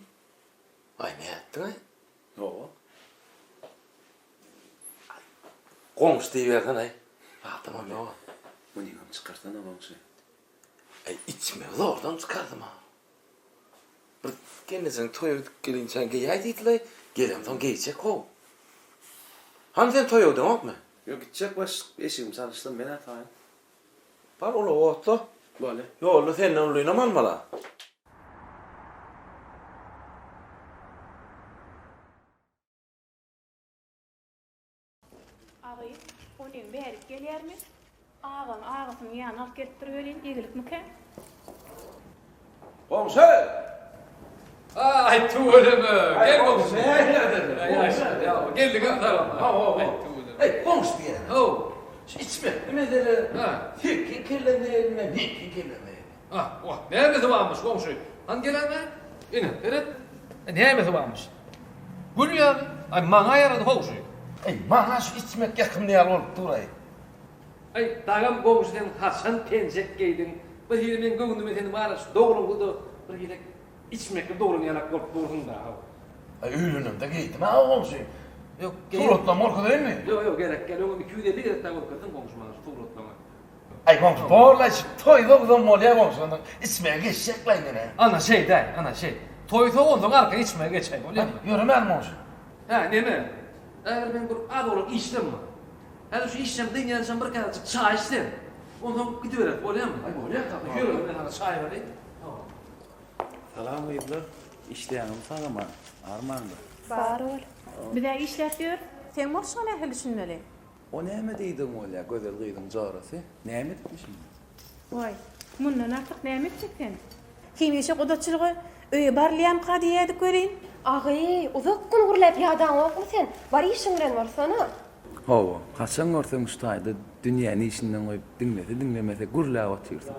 Ay ne yaptın? Oo. Komşu deyiverden ay. Ha tamam ya. Bu neyim çıkarsana komşu. Ay içime de oradan çıkardım ha. Bir kendisini toyu gelince giyaydıydı. Gelemden giyecek o. Hani sen toyu demek mi? Yok gidecek baş eşim çalıştım ben atayım. Var ola otla. Böyle. Yolu seninle oynamam mı la? Ağayı, onun berip gelýärmi? Ağam ağasını ýanyna alyp gelip durýaryn, egilik mike? Komşu! Ay tuğuleme. Gel komşu. Komşu. Ya geldik ha tamam. Ha. Hey komşu diyelim. Oh. İçme. Mesela Ha. Türkiye kirlenme, bir kirlenme. Ah, oh. Ne emeti varmış komşu? Han gelen mi? İnin, evet. Ne emeti varmış? Gül ya. Ay bana yaradı komşu. Ay bana şu içmek yakınlığı olup durayı. Ay dağım komşu sen Hasan pensek giydin. Bu hilimin göğündüme seni var şu doğru buldu. Bir gidek içmek doğru yanak kork doğrun da. Ay ürünüm de giydim ha komşu. Yok Tuğrut'la morku değil mi? Yok gerek gel oğlum 250 gerek daha korkatın komşu bana şu Tuğrut'la. Ay komşu doğrular toy dokuzun mol ya komşu. İçmeye geçecek lan yine. Ana şey. Toy ondan arka içmeye geçeyim öyle mi? Yürümen komşu. Ha ne mi? Eğer ben bir ad olarak içtim mi? Hadi şu içsem dinlensem bir kadar çay içtim. Ondan gidiverir öyle mi? Ay öyle tabii. Yürü ben sana çay vereyim. Salam beyler. İşleyenim sağlama. Armağan'da. Bar ol. Bir de işletýär. Sen boşa nähili düşünmeli? O näme diýdim ola? Gözel gıydym jarasy. Näme etmişim? Vay, mundan artık näme edeceksin? Kimişe godaçylygy öýe barlaýan kadiýady görýin. Ağay, uzak gün gurlap ýadan okmy sen. Bar işiň bilen barsana. Hawa, kaçan görsem şutaýda dünýäni işinden goýup dinlemese gurlap otyrdy.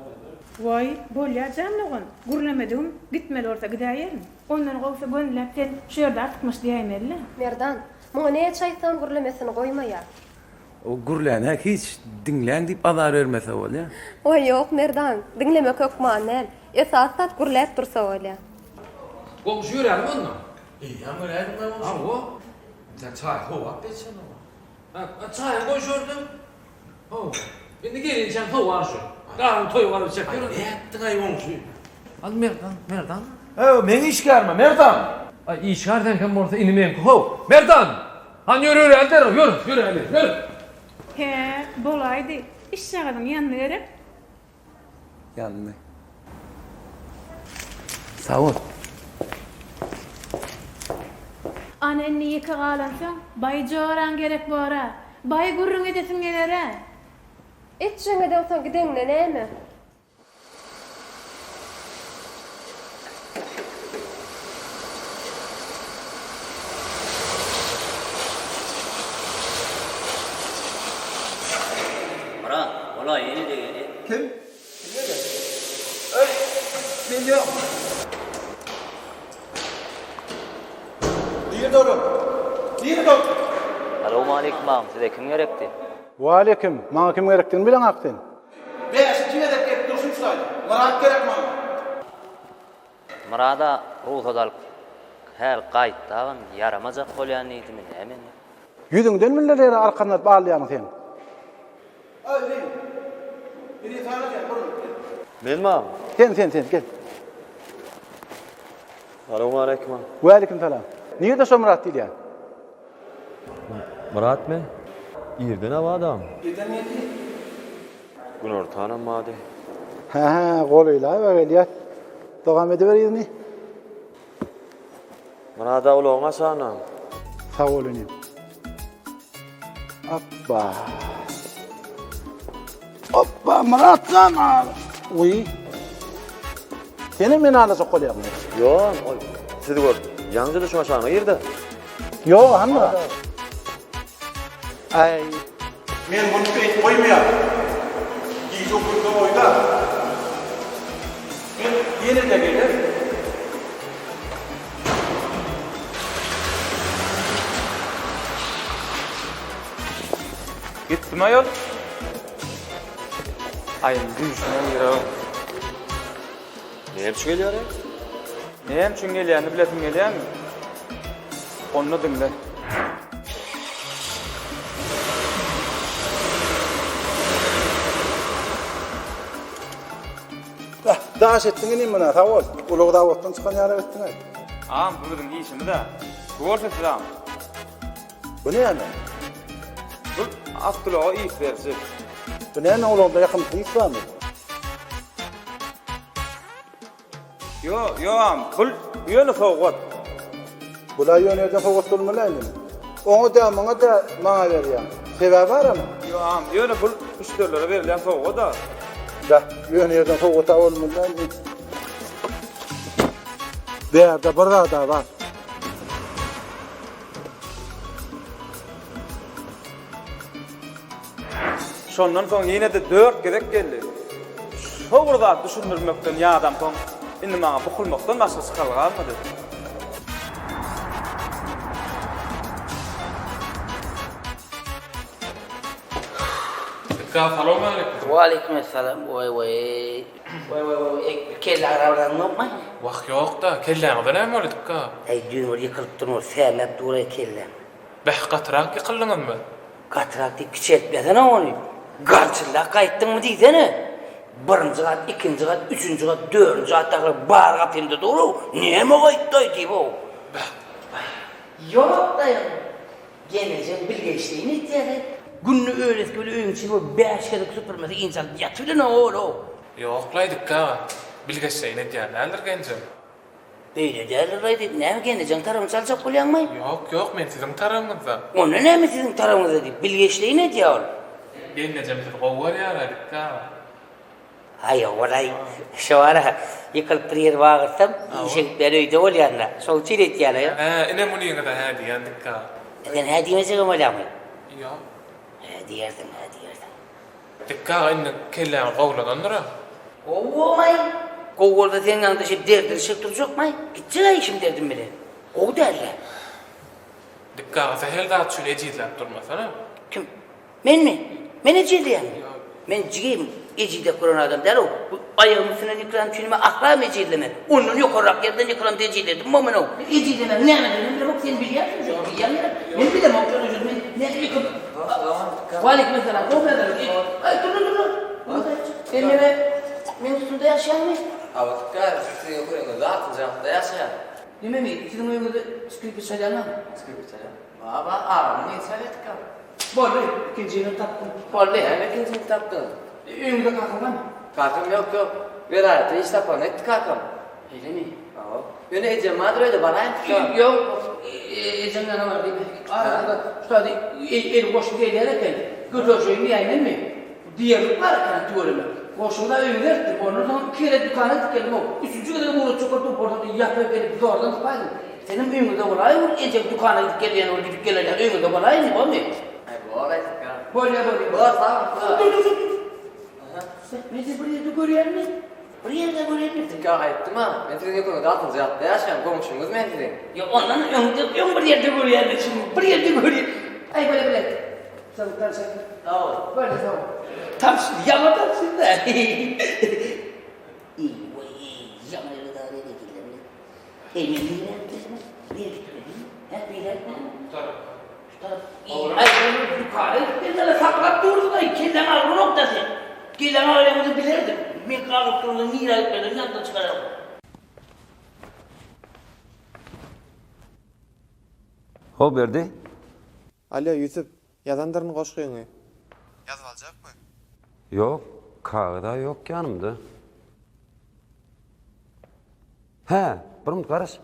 Vay, bolýajam nogun. Gurlamadım, gitmeli orta gidäýerim. Ondan gowsa gönläp sen şu ýerde artykmaş diýmeli. Merdan, muňa näme çaýtan gurlamesini goýmaýar. O gurlana hiç dinlen diýip azar vermese bolýa. Oy yok Merdan, dinlemek yok manel. Esasat gurlap dursa bolýar. Komşu yürüyelim onunla. İyi ama öyle mi komşu? Ha o. Sen çay hova geçsen ama. Ha çay koşurdum. Oh. Şimdi gelin sen hova şu. Karın toyu var çek. Ay ne yaptın ay komşu? Al Merdan. Ha, men iş garma Merdan. Ay iş var derken orta inimeyim. Ho, Merdan. Han yürü elde yürü hadi yürü. He, bolaydy. iş yağdım yanına verip. Yanına. Sağ ol. Anenni yıkı qalansa, bay joran gerek bora. Bay gurrun edesin geler ha. Etçeňe de otan gideňle näme? Mara, ola yeni de yeni. Kim? Ben yok. Niye doğru? Niye doğru? Assalamu alaykum ağam, size kim gerekti? Wa aleyküm. Maňa kim gerekdigini bilen akdyn. Beşinci de gep dursun şuly. Murat gerek mi? Murada ruhadal hal qaytdan yaramazak bolýan idimi näme? Yüzüňden milleri arkana bağlaýan sen. Ay ben. Biri sana gel burun. Men mi? Sen gel. Assalamu alaykum. Wa aleyküm salam. Niye de Murat diýýär? Murat mı? İrden hava adam. Giden yedi. Gün ortağına madi. Ha, goluyla ve geliyat. Devam ediverýärmi? Murada uloňa sana. Sağ olun. Hoppa. Hoppa, Murat sana. Uy. Seni men alasa golýarmy? Yo, siz gör. Ýaňjyda şoňa şaňa girdi. Yo, hanma. Ay. Men bunu pek koymaýar. Giýip okurda boýda. Men ýene de gelir. Gitdim ayol. Ayın düşmän ýere. Näme üçin gelýär? Näme üçin gelýärni biletim gelýärmi? Onu dinle. Daş etdiňi nimene sağ ol. Ulug dawatdan çykan ýara etdiň. Ağam bu bizim işimi de. Görsetsiz ağam. Bu näme? Bu Abdullaha iyi versi. Bu näme ulugda ýakyn tysamy? Yo ağam, bu ýöne sowgat. Bular ýönerden sowgat bolmalydy. Oňa da maňa da maňa berýär. Sebäbi barmy? Yo ağam, ýöne bu müşterilere berilen sowgat da. Da ýönerden sowgat bolmalydy. Berde bir da var. Şondan soň ýene de 4 gerek geldi. Şowurda düşündirmekden ýa-adam soň indi maňa bukulmakdan başgasy kalganmydy? Assalamu alaykum. Wa alaykum assalam. Vay. Kelle arabadan nokma? Wagt ýok da, kelläňde näme bolýar ka? Ey dünür ýykylyp durýar, sämep duray kelle. Bäh gatrak ýykyldyňyzmy? Gatrak diýip kiçeltmeden ony. Garçyla gaýtdyňmy diýsene? Birinji gat, ikinji gat, üçünji gat, dördünji gatdaky bar gatynda duru. Näme gaýtdy diýip o? Ýok da ýok. Geleceğin bilgeçliğini ihtiyarı. Günlü öğret böyle öğün için o 5 kere süpürmesi insan yatırdı ne oğlu? Ýoklaydyk ka. Bilgeçliğini diýerler gençem. Beýle diýerler näme gençem tarafını çaljak bolýarmy? Ýok, men siziň tarapyňyzda. Onu näme siziň tarafyňyzda diýip bilgeçliğini diýär. Gençem siz gowar ýaradyk ka. Ay olay. Şu ara ýykylyp bir ýer bagyrtam, işek beri öýde bolýarlar. Şol çiret ýalar. Ine munyňa da hä diýendik ka. Sen hä diýmese bolýarmy? Ýok. Diýerdim. Dikka indi kelläň gowladandyra. Owmay. Gowulda sen ýanynda şe derdirişip durjakmy? Gitjek işim derdim bilen. O derler. Dikka sehel dat şol ejidläp durmasana. Kim? Men mi? Men ejidlýän. Men jigim ejide kuran adam däl o. Aýagym üstüne ýyklan çünime akram ejidleme. Onun ýokarak ýerden ýyklan ejidledim. Momyn o. Ejidleme näme dedim? Bak sen bilýärsiň joga bilýärler. Men bilem o çözüm. Men näme ýykyp. Walik mesela o kadar. Ay dur. Men üstünde ýaşaýarmy? Awakka, siz ýokurňyz zatyn jagda ýaşaýar. Näme mi? Siziň öýüňizde skripit çalýarmy? Skripit çalýar. Baba, ne çalýardyk? Bolly, ikincini tapdym. Bolly, hem ikincini tapdın. Öňünde kakam mı? Kakam yok yok. Velayetde iş tapan etti kakam. Öyle mi? Aa. Yine Ecem madre öyle barayım. Yok, Ecem'den var değil mi? Arada, üstadı, el boşu gelirken, götüreceğim yayınlar mı? Diğerlik var kan tuvalime. Boşunda öğrenirdi. Ondan kere dükkanı dikelim o. Üçüncü kadar bunu çokartıp oradan yapıp gelip doğrudan tıpaydı. Senin öğünde olay mı? Ecem dükkanı dikelim, orada gidip gelecek öğünde olay mı? Bu mu? Bu olay sakar. Böyle. Bu sağ. Dur. Neyse buraya da görüyor musun? Buraya da görüyor musun? Dikkat ettim ha. Ben sizin yakınında altınızı yattı yaşayan komşumuz ben sizin. Ya ondan öğünde bir yerde görüyor musun? Bir yerde görüyor. Ay böyle. Savuklar sakın. Tamam. Böyle tamam. Tam şimdi yamadan şimdi. İyi, yamayla da ne dediler? Eminliğine yaptınız. Bir gitmedin. Hep bir gitmedin. Ay ben yukarı gittiğinde saklat durdu da kendine alır noktası. Kendine alır bilirdim. Ben kalkıp durdum, mira etmedim, yandan çıkarım. Hop berdi. Alo Yusuf, yazandarını koşkuyun. Yazıp alacak mı? Yok, kağıda yok yanımda. He, bir minut qaraş.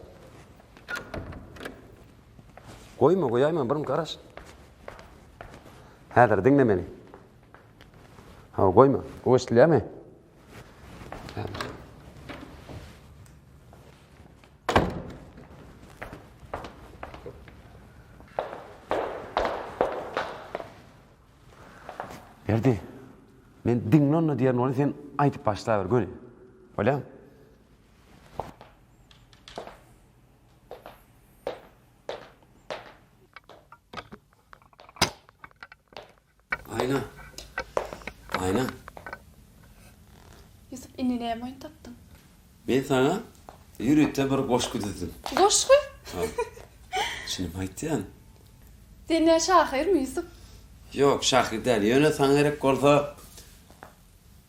Koyayım, bir minut qaraş. Häzir dinle meni. Ha, koyma. O işlemi. Berdi. Men dinlonno diýen onu sen aýtyp başlaýar göni. Bolýam? Ayna. Yusuf inine moyun tapdın. Men sana ýürekde bir goşku dedim. Goşku? Şunu aýtdym. Sen şahir mi Yusuf? Yok, şahir değil. Yöne sana gerek olsa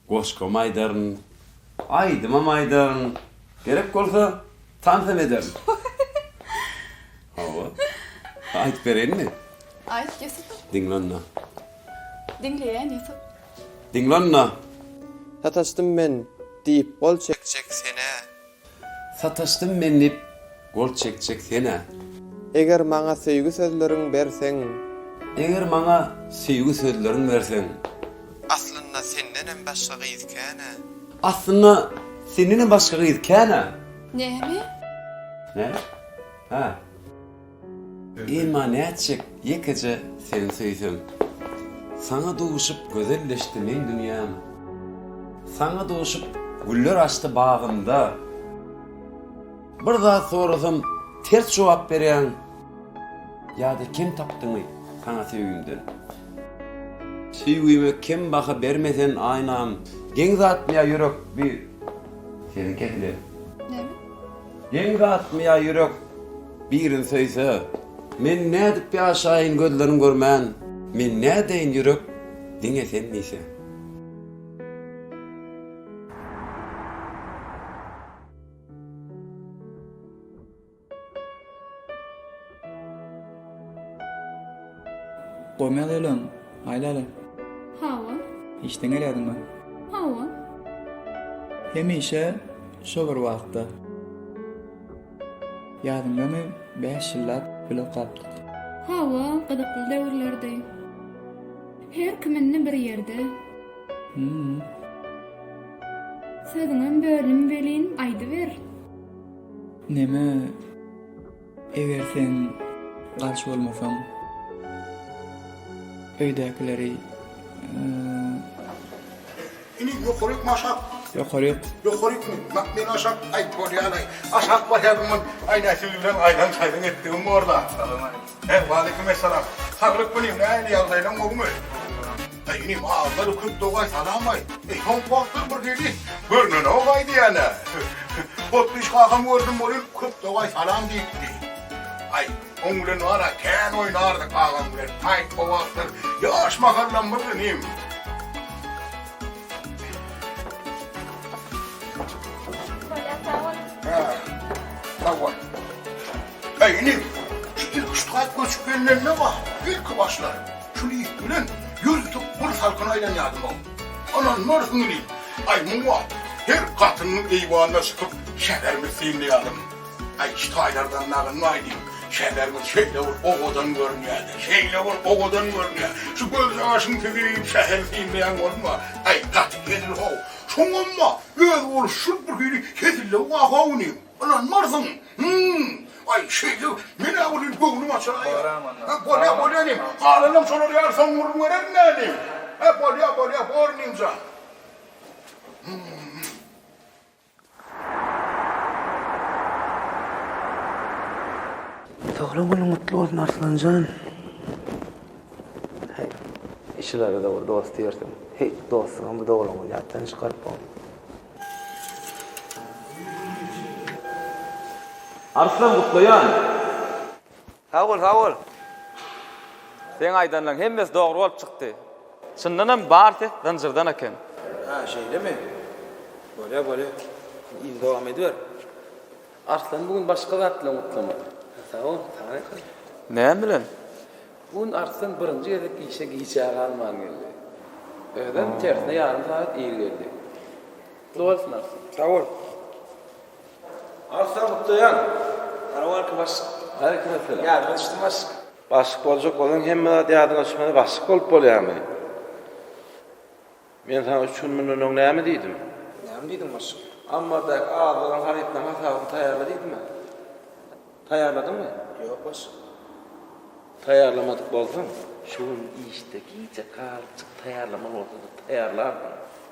goşkom aydarın, aydımam aydarın, gerek olsa tansam ederim. Hava. Ayt vereyim mi? Ayt Yusuf. Dinlonna. Dinleyen Yusuf. Dinlonna. Sataştım ben deyip gol çekecek sene. Sataştım ben deyip gol çekecek sene. Eger maňa söýgü sözlerin berseň, Eger maňa söýgü sözlerin berseň, aslında senden başga gyzkana. Aslında senden başga gyzkana. Näme? Ne? Ha. İma näçek ýekece seni söýsem. Sana doğuşup gözelleşti men dünyam. Sana doğuşup güller açtı bağımda. Bir daha sorasam ters cevap berýän. Ýa-da kim tapdyňy sana söýgümden? Söýgüme kim baha bermesen aynam. Geň zatmya ýürek bir seni ketler. Näme? Geň zatmya ýürek birin söýse, men nädip ýaşaýyn gözlerim görmän. Men nädeýin ýürek diňe sen diýse. Goýmaly elim, aýlaly. Hawa. İşden gelýärdiňmi? Hawa. Hemişe şo bir wagtda. Ýadymdamy 5 ýyllap bilip gapdyk. Hawa gydykly döwürlerde. Her kiminni bir ýerde. Sözüňem bölüm welin aýdy ber. Neme eger sen garşy bolmasaň öýdäkileri İni yokurik maşak. Yokurik. Yokurik mi? Men aşak ayt bolýanay. Aşak bolýanmyn. Aýna sözünden aýdan çaýdan etdim orada. Aleyküm esselam. Sagryk bilim näme ýagdaýlaň bolmy? Ini ağzları kırk doğay salamay. Son vaktır bir dedi. Görünün o gaydı yani. Otluş kakam gördüm olun kırk doğay salam deyipti. Ay onların var ya ken oynardı kakam bilen. Ay o vaktır yaş makallam mı benim. Tamam. Ay inim. Şu ilk şutayt göçüp gelinen ne var? İlk başlar. Şunu ilk bilen yürütüp bir salkın aylanyadım o. Anan narsın ileyim. Ay muva. Her katının eyvanına sıkıp şehrimi siyimleyelim. Ay işte aylardan nağın naydiyim. Şehrimiz şeyle vur oğudan görünüyordu. Şeyle vur oğudan görünüyor. Şu göz ağaçını tüküreyim şehir siyimleyen olma. Ay katı gelir ho. Şonumma. Göz olur şut bir hüyü kesinle vahavunayım. Anan narsın. Ay şeyle mene vurayım göğnüm açılaya. Bolya neyim. Kalanım sonra yarsan vurun veren ne neyim. Bolya bornayım can. Doğru bunu mutlu olun Arslancan. Hey, işlere de var dost yerdim. Hey, dostum bu doğru mu? Yattan çıkarıp ol. Arslan Kutluyan. Sağ ol. Sen aydanlan hemmes doğru olup çıktı. Şundan bartı danjırdan eken. Ha şeyle mi? Böyle. İyi devam ediyor. Arslan bugün başka zatla mutlama. Sağ ol. Ne bilen? Bugün Arslan birinci edip işe giyeceği alman geldi. Öğlen tersine yarım saat iyi geldi. Doğrusun Arslan. Sağ ol. Arslan Kutluyan. Aravar ki baş. Aleykümselam. Ya ben işte baş. Başık olacak olan hemme de adına düşmedi başık olup oluyor. Ben sana 3 milyon ne mi dedim? Ne mi dedim başık? Amma da ağzından haripten hesabını tayarladıydım ben. Tayarladın mı? Yok başık. Tayarlamadık bozdun. Şunun işte iyice kalçık tayarlama ortada tayarlardın.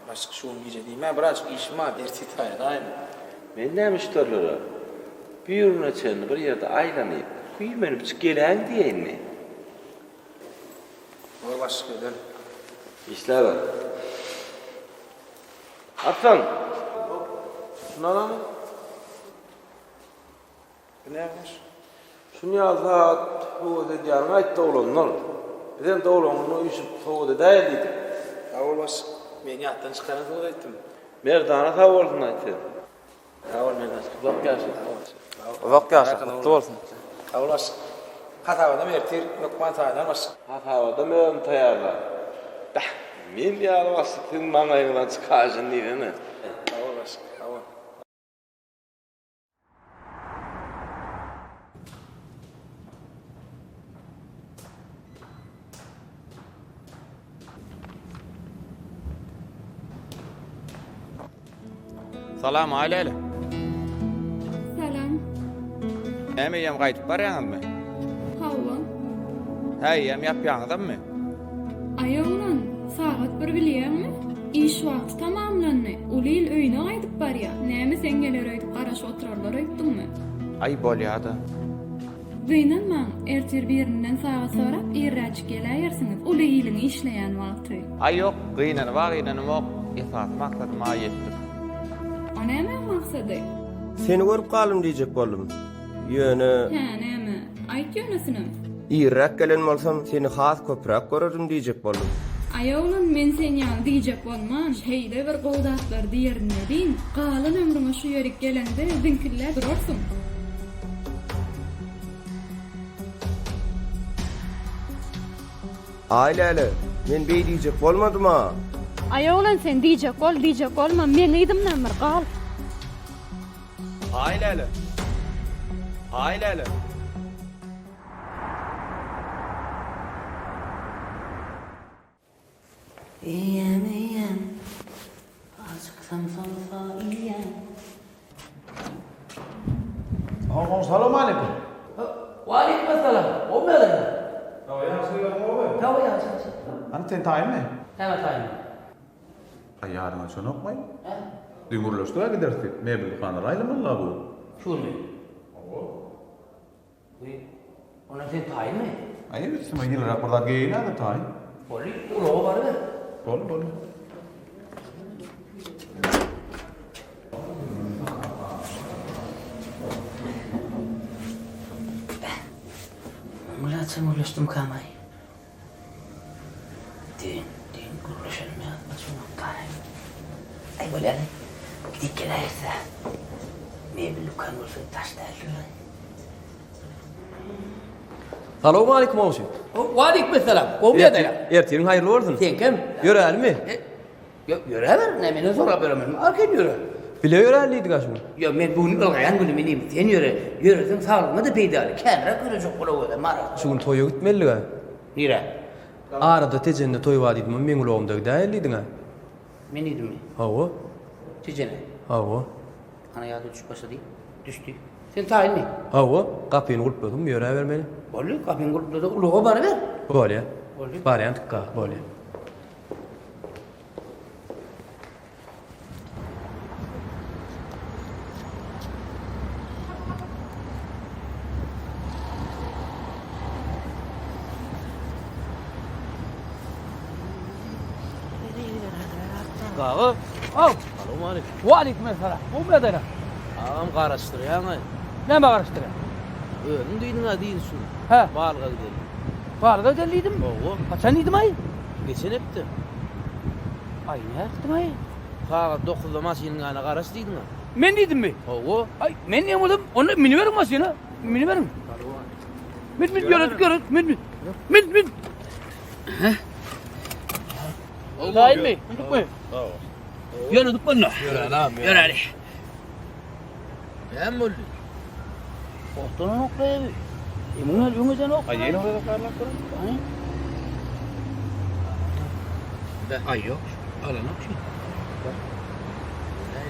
Başık şunun iyice değil mi? Birazcık işim var. Erti tayar aynı. Ben ne müşterileri? Bir ürün açığını bir yerde aylanayıp kuyumenip çık gelen diyeyin mi? O başka edelim. İşler var. Aslan. Şunu alalım. Ne yapmış? Şunu yazda bu dediğin ayet doğulun ne olur? Bizim doğulununu uyuşup soğudu değildiydi. Tavul baş. Beni yattan çıkaran soğudu ettim. Merdana tavuldun ayettim. Tavul merdan. Uzak gelsin. Uzak gelsin. Mutlu olsun. Tavul baş. Hatavada mertir lokman taylar baş. Hatavada merdan tayarlar. Men ýaly wagtyň maňaýyndan çykaşyn diýeni. Tawar baş, tawar. Salam aile. Salam. Emeyem gaýdyp barýaňyzmy? Hawa. Heýem ýapýaňyzmy? Ayolan, saat bir bilýärmi? İş wagty tamamlandy. Ulil öýüne gaýdyp barýar. Näme sen geler öýdüp garaşy oturarlar öýtdiňmi? Ay bolýady. Beýnenmäň ertir birinden sağa sorap irräç gelýärsiňiz. Ulilini işleýän wagty. Ay ýok, gyýnany bar, gyýnany mok. Esas maksadyma ýetdi. O näme maksady? Seni görüp galym diýjek boldum. Ýöne. Ha, näme? Aýt ýönesini. İrrak gelen bolsam seni has köprak görürüm diýjek boldum. Ayolan men sen ýaly diýjek bolman. Heýle bir gowdatlar diýerine diň. Galan ömrüňe şu ýerik gelende diňkiller durarsyň. Aýlaly, men beý diýjek bolmadyma? Ayolan sen diýjek bolma. Men edim nämer gal. Aýlaly. İyiyem. Azıksam sonra iyiyem. Salam aleyküm. Aleykümselam. O benim. Tava yaxşylar mı? Tava yaxşı. Hani sen tayin mi? Hemen tayin. Ay yarın açan okmayın. Dümürleştiğe gidersin. Mebel kanal aylamalı bu. Şur mu? Ona sen tayin mi? Ay evet, sen yine raporlar giyine de tayin. Poli, ulağı var mı? Poli. Mulaştım kamay. Din kuruluşun mu yapmasın tayin. Ay böyle yani. Gidip gelirse. Mebel lukan olsun taşlar. Salamu aleyküm oğuşum. Aleykümselam. O bir adayla. Ertirin hayırlı olsun. Sen kim? Yöreğli mi? Yörever. Ne mene sonra veremem. Arken yöre. Bile yöreğliydik aşkım. Ya men bunu algayan bunu meneyim. Sen yöre. Yöresin sağlığına da peydalı. Kenara görecek ola öyle mara. Şugun toya gitmeli ga. Nire? Arada tecende toy vadiydim ama men ulağımda değerliydin ha. Men idim mi? Hava. Tecene. Hava. Ana yadı düşüp başladı. Düştü. Sen tayin mi? Hava. Kapıyını kulpladım yöreğe vermeli. Bollu kapın kulpladı. Uluğa bana ver. Böyle. Bari yantıkka böyle. Gağı. Al. Salamu aleyküm. Wa aleykümselam. Bu bir adayla. Ağam karıştırıyor ama. Ne mi karıştırıyor? Öğün duydun ha değil şunu. He. Bağlığa gidelim. Bağlığa gidelim. Oğu. Kaçan idim ay? Geçen hepti. Ay ne yaptım ay? Saat 9'da maşinin ana karıştıydın ha. Men idim mi? Oğu. Ay men ne oldum? Onu mini verin masina. Mini verin. Mit görün. Mit. Tayin mi? Unuttuk mu? Yürü dik bunu. Yöre lan. Yürü hadi. Ben buldu. Ortadan oklaya bir. Emin ol, yönüzen ok. Ay yeni orada karlar kurun. Ay yok. Alan ok şimdi.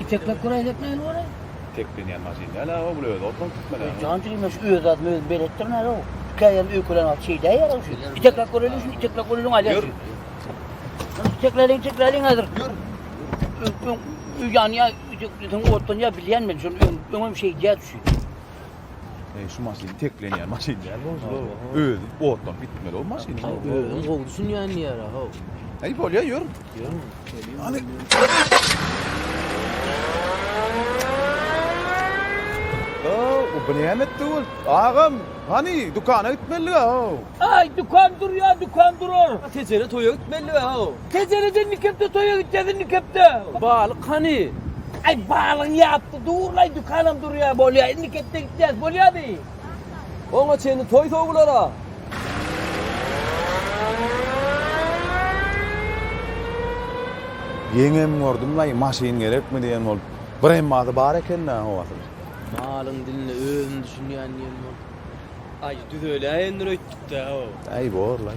İtekler kurayı etmeyin oraya. Tekleyen maşinler la o buluyor. Otom tutmalar. Cancılıymış üyez adını öz belirttir ne o? Hikayenin öykülen alt şeyde yer o şu. İtekler kurayı şu, itekler kurayı alıyorsun. İteklerin hazır. Yani ya, ortadan ya bilen ben şunu ömüm şey diye düşüyor. Şu maşin tekleyen maşinler bozdu. Öldü. Otom bitmeli o maşin. Öğün kovdusun yani yara. Ay bol ya yürü. Hani o benemet değil. Ağam hani dükkanı gitmeli ya. Ay dükkan durur. Tecene toya gitmeli ha. Tecereden nikepte toya gideceğiz nikepte. Balık hani. Ay bağlan yaptı dur lay dükkanım dur ya bol ya nikepte gideceğiz bol ya değil. Ona çeni toy soğulara. Yengem gördüm la maşin gerek mi diyen ol. Birem madı bar eken ha o asıl. Malın diline öğün düşünüyen yem ol. Ay düz öyle endir öttük de o. Ay bor la.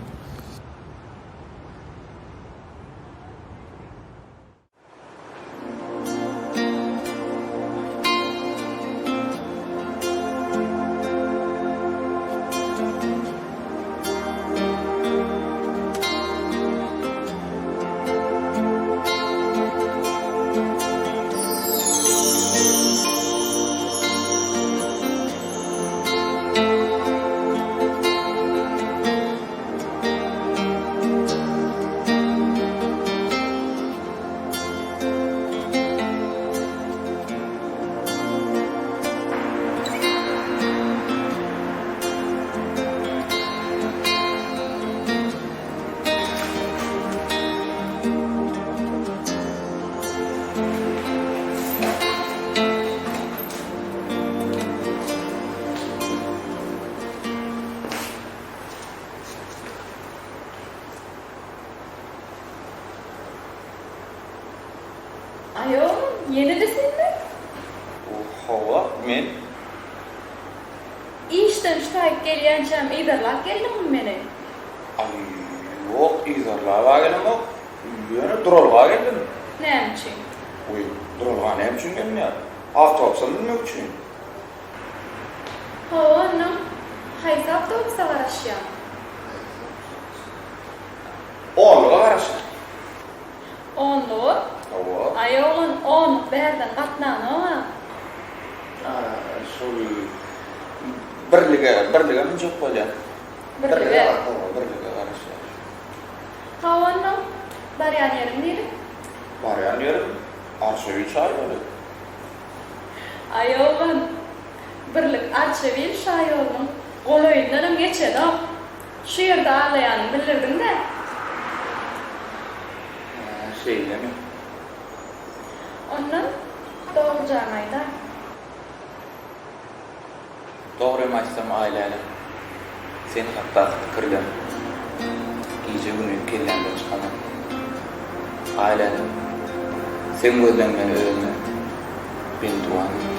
Ayo, yenidesin mi? Hava men. İşten ştayıp gelýänçem iderlap geldim mi meni? Ay yok izarlığa geldim yok. Yöne durulğa geldim. Näme üçin? Uy durulğa ne üçün geldim ya? Avtobusdan binmek üçün. Hava, haysa avtobusa garaşýan. Onluğa garaşın. Onlu? Hava. Ayoğun 10 berden gatnan ama. Şol birlige min çok bolýar. Birlige garaşýan. Hava, barýan ýerim diýip. Barýan ýerim Arşevi çay bolýar. Ayoğun birlik Arşevi şaýolun goloýundan geçen o. Şu ýerde alaýan bildirdin de. Şeylemi. Ondan doğrucan ayda. Doğru emaçsam aileyle. Sen hatta kırgan. İyice günü kellenden çıkanan. Ailenin. Sen gözlenmen ölme. Ben duanım.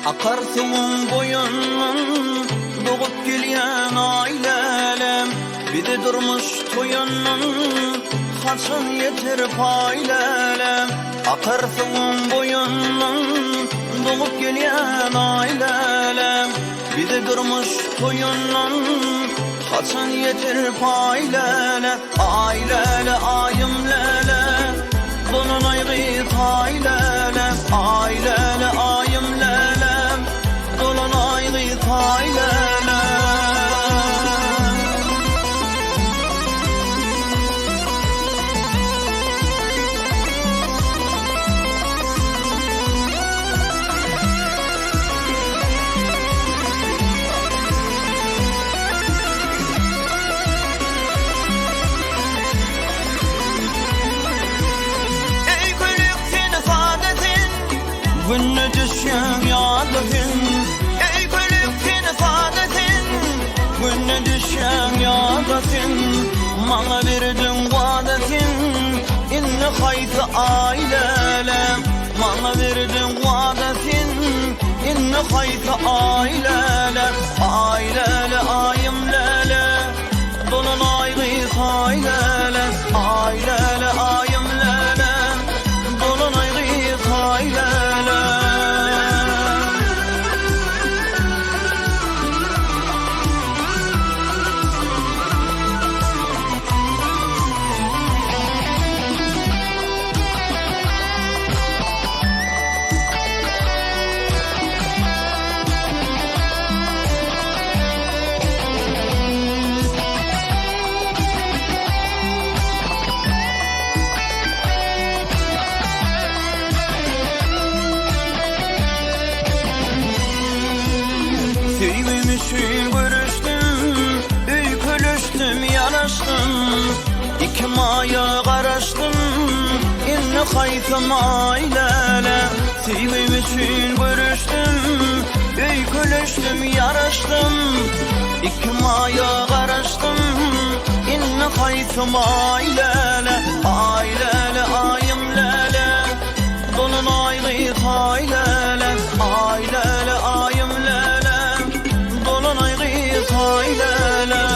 Akarsın boyunun doğup gelyen ailelem bir de durmuş toyunun haçın yeter paylelem Akarsın boyunun doğup gelyen ailelem bir de durmuş toyunun haçın yeter paylelem Ailele ayımlele bunun ayrı taylelem Ailele ayımlele dolan ayrı taylelem Ey gülüktin saadetin günü düşen yadın Ey gülüktin saadetin günü düşen yadın Bana verdin vaadetin inni haytı ailelem Bana verdin vaadetin inni haytı ailelem Ailele ayımlele dolan ayrı taylelem Ailele ayımlele dolan ayrı taylelem Sevmişim görüştüm, öykülüştüm, yanaştım İki maya karıştım, inni haytım ailele Sevmişim görüştüm, öykülüştüm, yanaştım İki maya karıştım, inni haytım ailele Ailele ayımlele, dolan ayrı taylele Ailele ayımlele dolan ayrı taylelem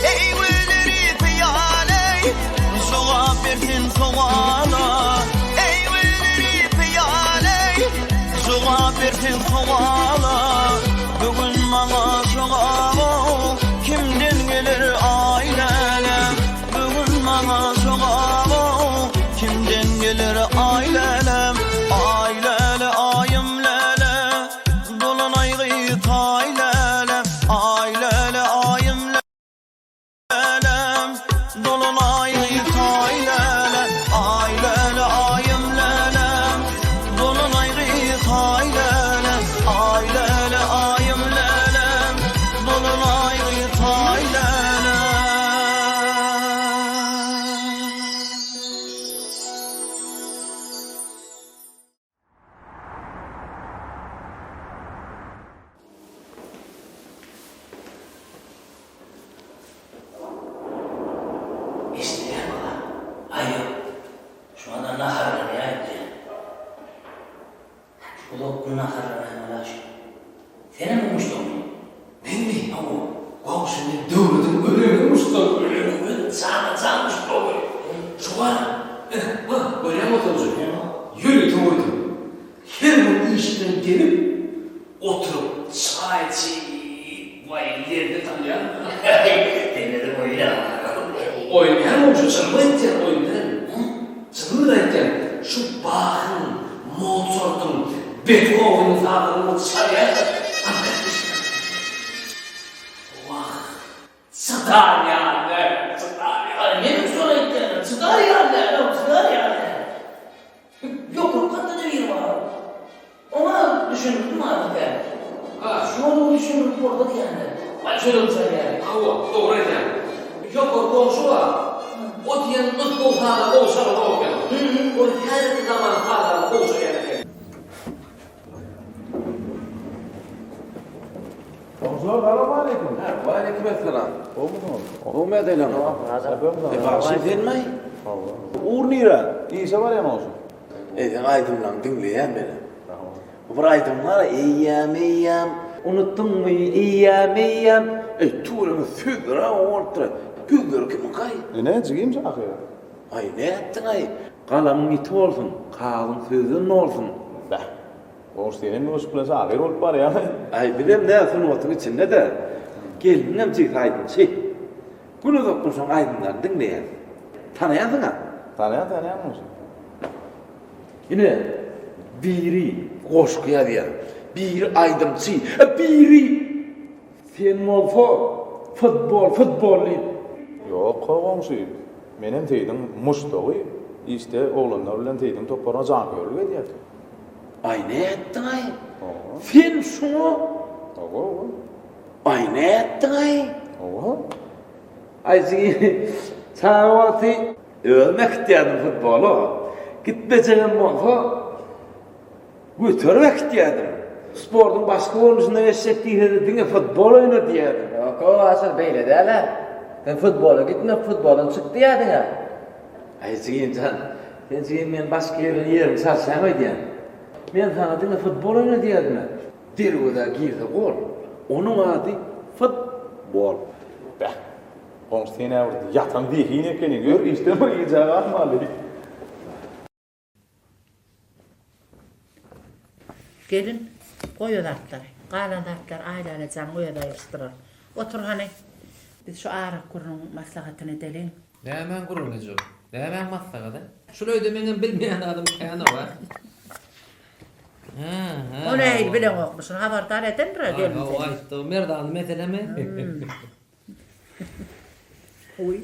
Ey gülleri piyale cevap verdin suala Ey gülleri piyale cevap verdin suala Bugün bana cevabı kimden gelir ailelem Bugün bana cevabı kimden gelir ailelem Ailele ayımlele dolan ayrı taylelem Ailele ayımlele dolan ayrı taylelem Ailele ayımlelem dolan ayrı taylelem Ailele ayımlelem dolan ayrı taylelem İsteyen bana. Hayır. Şu anda naharlar ya etti. Ulup bu naharlar hemen aşk. Seni mi bulmuştun? Ben mi? Ama o şimdi devletin ölüğünü bulmuştu. Ölüğünü sağdan sağmış olur. Şu an. Bak, böyle mi otobüsü? Yürü doğru. Her işinden gelip oturup çay içip vay ileride tanıyan. Denedim oyna. Oynayan olsa çılgın etken oynayan. Çılgın etken şu Bach'ın, Mozart'ın, Beethoven'ın tağlarını çalayan. Vah! Çıtar yani! Çıtar yani! Ne bir sonra etken? Çıtar yani! Çıtar yani! Yok katta da bir var. Ona düşündüm artık yani. Şunu düşündüm orada yani. Ben şöyle sen yani. Hava, doğru eken. Yok komşu var. O diyen ık olsana olsana da oken. O her zaman hala olsa gereken. Komşular selamun aleyküm. Ve aleykümselam. O mu edelim? Bahşiş vermey. Uğur nira. İyisi var ya olsun. Aydınlan dinleyen beni. Bu aydınlar eyyam. Unuttun mu eyyam. Tuğrunu südra orta. Güldür ki mukay. Ne çıkayım çakı? Ay ne ettin ay? Kalamın iti olsun. Kalın sözün olsun. Be. O senin o şüphesi ağır olup var ya. Ay bilem ne sonu otun içinde de. Gelinem çık aydın şey. Bunu dokunsan aydınlar dinleyen. Tanıyansın ha? Tanıyan mısın? Yine biri koşkuya diyen. Biri aydımçı. Biri sen molfo. Futbollu. Yok komşu. Benim teydim Mustafa. İşte oğlanlar bilen teydim toparına can körlük ediyor. Ay ne ettin ay? Sen şunu. Ay ne ettin ay? Ay çağırtı ölmek istedim futbolu. Gitmeyeceğim olsa götürmek istedim. Sportun başka olmuşunda eşek değil futbol oyna diyedim. Yok o asıl beyle derler. Sen futbola gitme futbolun çık diyedin ha. Ay sen men başka yerim sarsan ödeyem. Men sana dinle futbol oyna diyedim. Dervada girdi gol. Onun adı futbol. Be. Komşu seni avurdu. Yatan diye yine keni gör. İşte bu iyice almalı. Gelin koy odatları. Kalan odatlar aile can koy odayıştırır. Otur hani. Biz şu ağrak kurunun maslahatını edelim. Hemen kurun Neco. Hemen maslakada. Şurayı ödemenin bilmeyen adam kayana var. O neydi bilen okmuşsun. Haberdar edin ra gelin. O ayıttı. O merdanı meteleme. Uy.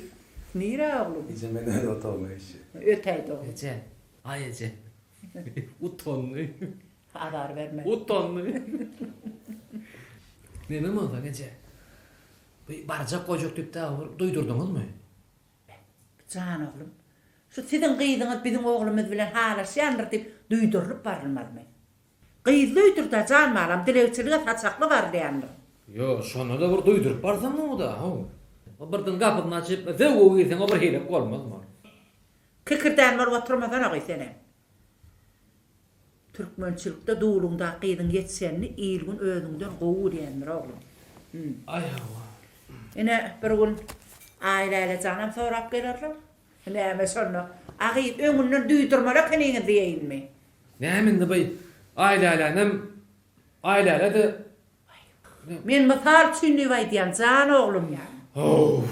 Nira oğlum. İzlemeden öyle oturma işi. Öteydi o. Ece. Ay Ece. Utonlu. Adar verme. Utonlu. Ne mi oldu Ece? Barcak kocuk tüpte duydurdunuz mu? Can oğlum. Şu sizin kıydınız bizim oğlumuz bilen hala şendir deyip duydurulup varılmaz mı? Kıyız duydur da can malam dilevçiliğe saçaklı var diyenler. Yo, şonu da bir duydurup barsam mı o da? O birden kapını açıp ve o girsen o bir hilep olmaz mı? Kıkırdan var oturmadan ağay seni. Türkmençilikte doğulunda kıydın geçsenini ilgin özünden kovu diyenler oğlum. Ay Allah. Yine bir gün aileyle canım sorap gelirler. Neyme sonra ağayıp önünden duydurmalar kanine diyeyim mi? Neymin de bey? Aileyle de... Men misal çünlü vay diyen can oğlum yani. Of.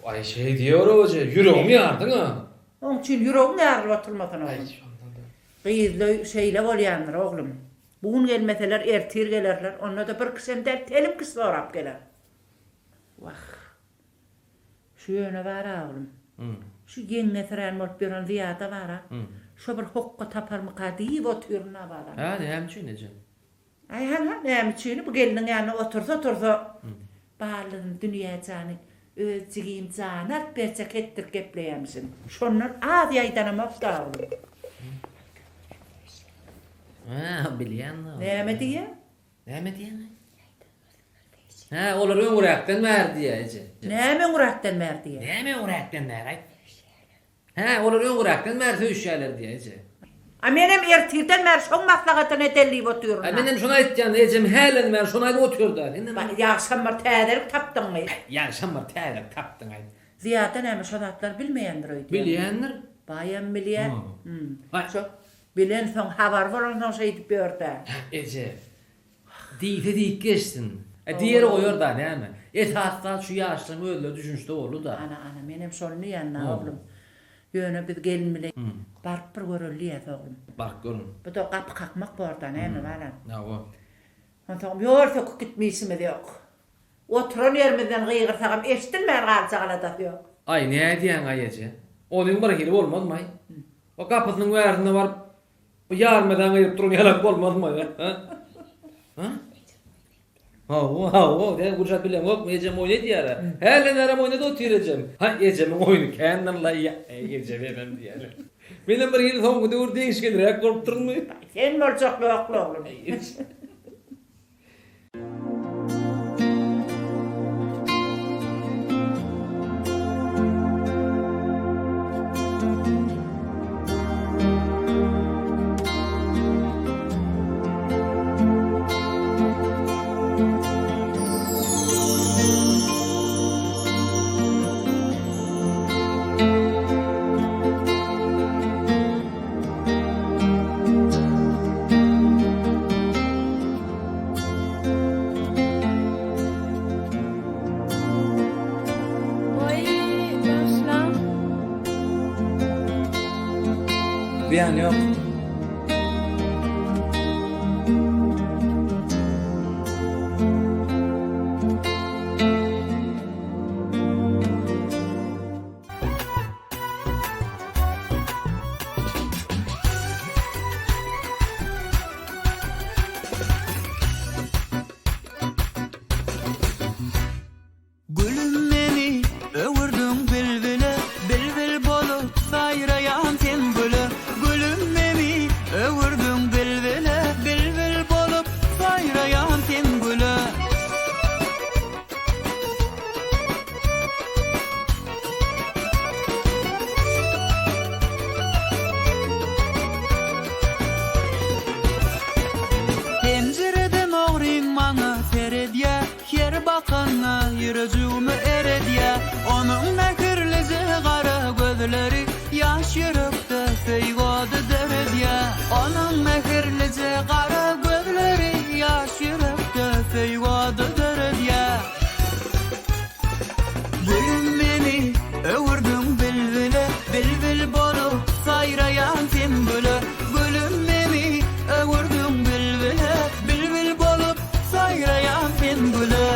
Ay şey diyor hoca, yüreğimi yardın ha. Onun için yüreğim yardır oturmadan oğlum. Kıyızlı şeyle olyanlar oğlum. Bugün gelmeseler ertir gelirler. Onunla da bir kısım telim kız sorap gelir. Vah. Şu yöne var oğlum. Şu yenge tren olup bir an ziyada var ha. Şu bir hokka tapar mı kadiyip oturuna var ha. Ha ne hem için Ece? Ay han ne hem için bu gelinin yanına otursa. Bağladın dünya canı. Özcigiyim canı alt berçek ettir gepleyemsin. Şunlar ağız yaydanamak da oğlum. Ha biliyen o. Ne diye? Ne diye? Ha olur öngürekten mer diye Ece. Ne öngürekten mer diye? Ne öngürekten mer? Ha olur öngürekten mer söyüşerler diye Ece. Amenem ertirden mer şon maslahatını edelli oturuyor. Amenem şuna etken Ecem helen mer şuna da oturdu. Yaşam var tederik taptın mı? Yaşam var tederik taptın ay. Ziyade ne şodatlar bilmeyendir öyle. Bilmeyendir? Bayan bilyen. Şu Bilen son habar bolan son şey dip berdi. Ece. Deyip geçtin. Diğeri koyar da değil mi? Esasda şu yaşlı öyle düşünüşte olur da. Ana menem şonu yanına oğlum. Yöne biz gelin bile. Barıp bir görölüye oğlum. Bak görün. Bu da kapı kalkmak bu orada ne mi var? Ne o? Ondan yorsa gitmeyişimiz yok. Oturan yerimizden gıyırsağım eşittilmeyen kalacağına da yok. Ay ne diyen ayece? Onun bir gelip olmaz mı? O kapısının verdiğinde var. O yarmadan gelip durun yalak olmaz mı ya? Ha? Ha, den kurşak bilen yok mu? Ecem oynadı ya. Hele nerem oynadı o tireceğim. Ha Ecem'in oyunu kendinden la ya. Ecem efem diye. Benim bir yıl son gidiyor değiş gelir. Ya korkturun mu? Sen morcaklı oklu oğlum. Ziyan yok. Gülüm meni öwürdüň bilbile, bilbil bolup saýraýan sen güle. Gülüm meni öwürdüň bilbile, bilbil bolup saýraýan sen güle. Pencereden oğrin maňa seredýä, her bakanna ýürejigimi eredýä. Onuň mehirlizi gara gözleri, ýaş ýürekde feýgody deredýä. Onuň mehirlizi gara gözleri, ýaş ýürekde feýgody deredýä. Gülüm meni öwürdüň bilbile, bilbil bolup saýraýan sen güle. Gülüm meni öwürdüň bilbile, bilbil bolup saýraýan sen güle.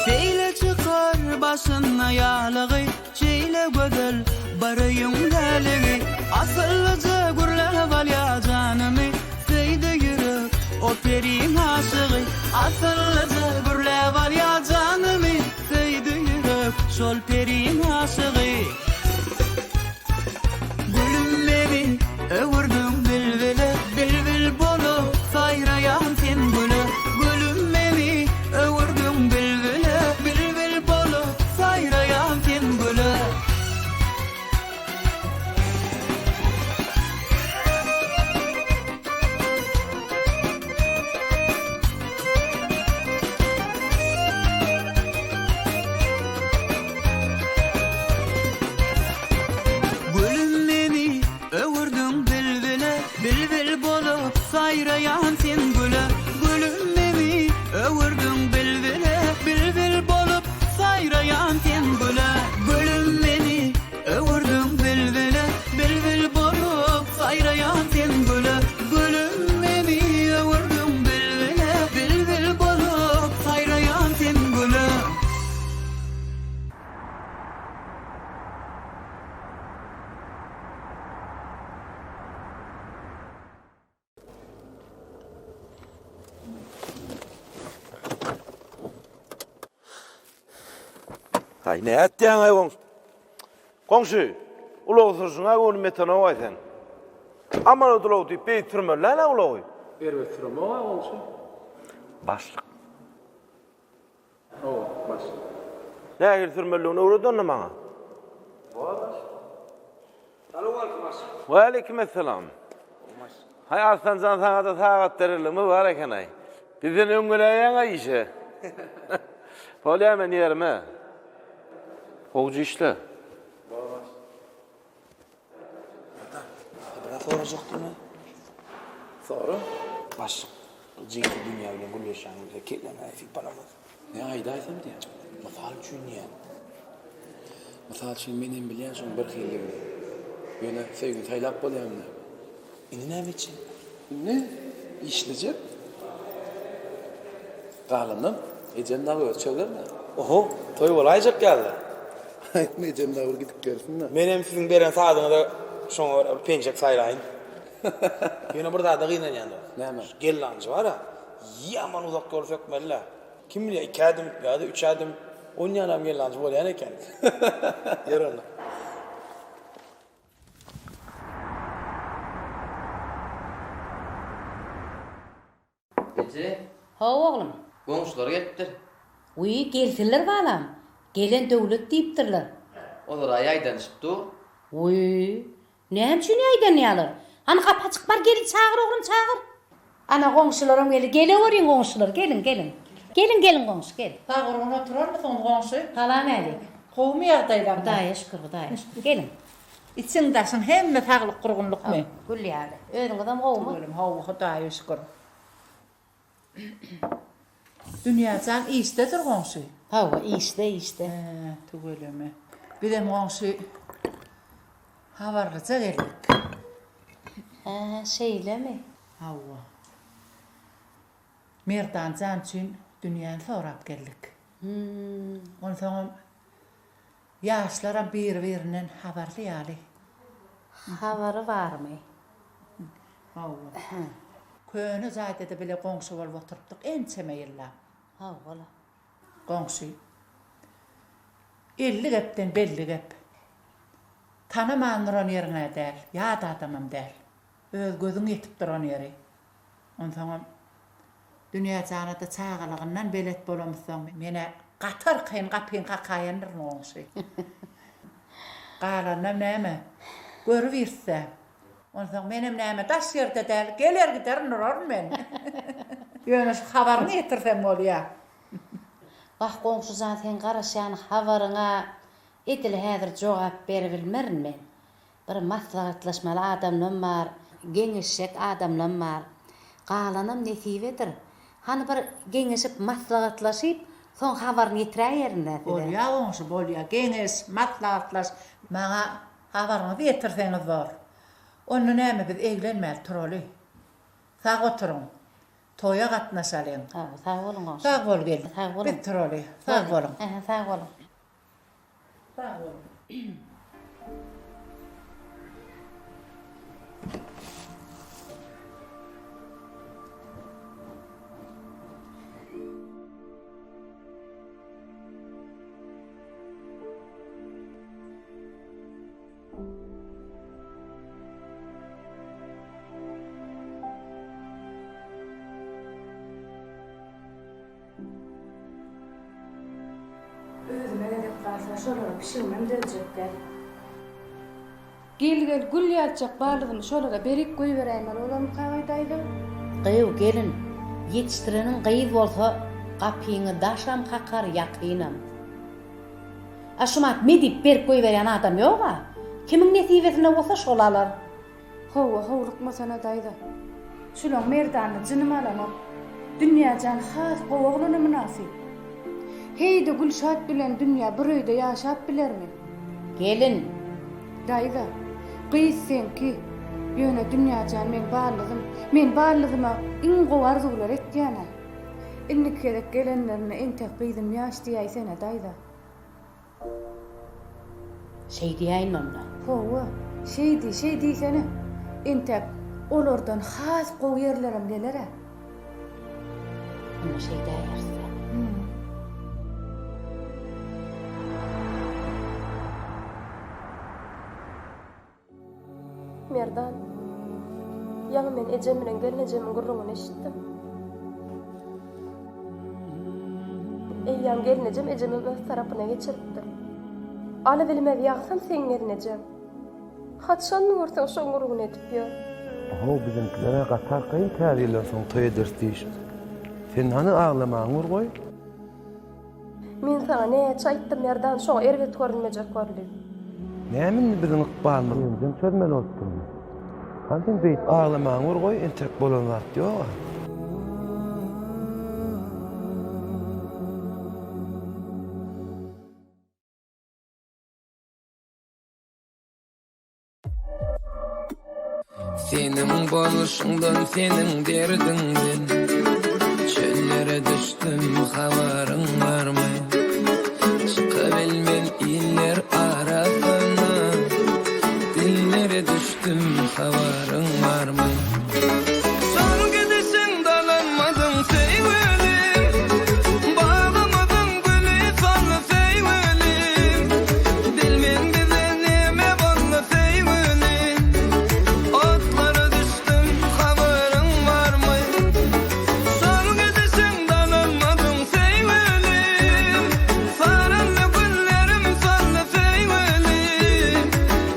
Seyle çıkar başına yağlığı, şeyle gödel barayım deliği. Asıllıca gürle valya canımı, seyde yürek o perin aşığı. Asıllıca gürle valya canımı, seyde yürek şol perin aşığı. Gülüm meni öwürdüň bilbile, bilbil bolup saýraýan sen güle. Gülüm meni öwürdüň bilbile, bilbil bolup saýraýan sen güle. Gülüm meni öwürdüň bilbile, bilbil bolup saýraýan sen güle. Gülüm meni öwürdüň bilbile, bilbil bolup saýraýan sen güle. Gülüm meni öwürdüň bilbile, bilbil bolup saýraýan sen güle. Gülüm meni öwürdüň bilbile, bilbil bolup saýraýan sen güle. Ay ne etdiň ay goňşy? Goňşy, ula oturşuňa gönüm metana waýsan. Aman odulau deyip beytirme lan oğlu. Erbe sürüm o olsun. Başlık. O baş. Ne getirmeliğini uğradın mı bana? Ve aleykümselam. Hay Arslan Can sana da saat verirli mübarek anay. Bizin öngüleyen ayşe. Polya hemen yerime. Hoğcu işle. Bırak soracaktın mı? Sonra? Baş. Ciddi dünyayla gül yaşanımıza ketleme efik paramız. Ne aydaysam diye. Misal üçün ya. Misal üçün benim biliyorsun bir xeylim. Böyle sevgili taylap bolayım ne? İni ne için? Ne? İşleyecek? Qalanım. Ecem davul çöger mi? Oho, toy olayacak geldi. Ecem davul gidip gelsin de. Benim sizin beren saadına da şoňa pençek saýlaýyn. Ýöne bir zada gynanýandy. Näme? Gellancı var ha. Yaman uzak görsek mella. Kim bilir 2 adım ya da 3 adım 10 ýanam gellancı bolýan eken. Ýerine. Ece, Ha oğlum. komşular gelipdir. Uy gelsinler balam. Gelen döwlet diýipdirler. Olar aydan çıktı. Uy. Näme üçin aýdan ýalar? Hani kapı açık bar gelin çağır oğlum çağır. Ana goňşularyň geli geleweriň goňşular gelin gelin. Gelin goňşu gelin. Tağırına oturar mısın komşu? Salam alik. Kovmu ýagdaýlar. Hudaýa şükür hudaýa. Gelin. İçindaşın hemme sağlık gurgunluk mu? Gül ýaly. Özüňizem gowmy? Gülüm hawa hudaýa şükür. Dünýäçän işdedir komşu. Hawa işde. Tugulemy. Bir de komşu habarlyca geldik. Şeýlemi? Hawa. Merdanjan üçin dünýäni sorap geldik. Ondan soň ýaşlara bir-birinden habarlaýaly. Habary barmy? Hawa. Köni zaýda bile goňşy bolup oturupdyk ençeme ýyllar. Hawa. Goňşy. 50 gepden belli gep. Tanamandyran ýerine däl, ýa-da adamam däl. Öz gözüň ýetip duran ýeri. Ondan soň dünýä janata çağalygyndan belet bolamysan mene gatar kyn gapyn gakaýandyr goňşy. Galanam näme? Görüp ýerse. Ondan soň menem näme taş ýerde däl, geler gider nurar men. Ýöne şu habaryny ýetirsem bolýar. Bak goňşu zat sen garaşan habaryňa etili häzir jogap berebilmerin men. Bir maslahatlaşmaly adamlam bar, geňişek adamlam bar. Galanam netibedir. Hani bir geňişip maslahatlaşyp soň habaryny ýetiräýerler. Bolýar goňşy bolýar. Geňiş, maslahatlaş, maňa habaryny ýetirseňiz bar. Onu näme biz eglenmäl turaly. Sag oturun. Toya gatnaşalyň. Sag bolun goňşy. Sag bol gel. Bir turaly. Sag bolun. Sag bolun. Sag bolun. Özüme edip kalsa şolara pişirmem derecekler. Gel gül ýalçak barlygyny şolara berik goýberýän olam kaýdaýdy. Gyýw gelin. Ýetişdireniň gyýy bolsa gapyňy daşam kakar ýakynam. Aşumat medip berik goýberýän adam ýok-a. Kimiň netibesine bolsa şolalar. Hawa howlukmasana daýda. Şulaň merdany jynym alanyp dünýäjän has gowaglyny münasip. Heyde Gülşat bilen dünýä bir öýde ýaşap bilermi? Gelin. Daýda, gysyn ki, ýöne dünýäjän men barlygyma iň gowy arzular etýäne. Inni kerek gelenlerine entek byzym ýaş diýäýsene daýda. Şey diýäýin onda. Hawa, şey diýsene. Entek olardan has gowy ýerlerim gelere. Ona şey diýersin. Merdan, Ýa-ni men ejem bilen gelinejemiň gurrungyny eşitdim. Eýýam gelinejem ejemiň öz tarapyna geçiripdi. Ala bilmez ýagsam sen gelinejem. Hatşan görseň şoň gurrun edip ýör. O bizimkilere gatar kayın tärbiýeler soň toý ederdiş. Sen hany ağlamaň urgoý? Men sana näçe aýtdym ýerden şoň erbet görünmejek görli. Nämin biziň ykbalymyz öňden çözmeli bolupdy. Handan beýt ağlamaň urgoý entek bolan zat ýok. Senin boluşundan, senin derdinden çöllere düştüm, havarın var mı? Çıkabilmen iller arasına, dillere düştüm, havarın var mı? Son gidişin dalanmadın seyvelim, bağlamadın gülü sonlu seyvelim, bilmen bize neme bollu seyvelim. Otlara düştüm, haberin var mı? Son gidişinden olmadım seyvelim, sarılı güllerim sonlu seyvelim,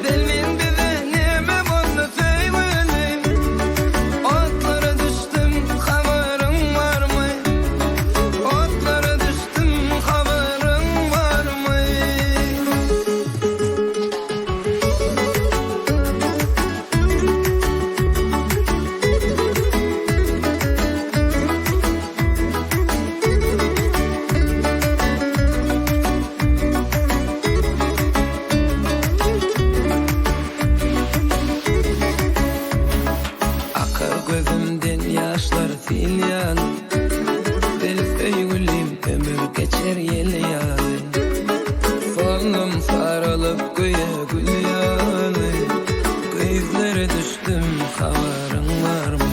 dilmin bize neme bollu seyvelim. Otlara düştüm, haberin var mı? Otlara düştüm, haberin var mı? Akar gözümden yaşlar silyan, deli sevgilim ömür geçer yel yani. Solum sarılıp göğe gül yani, gözlere düştüm, haberin var mı?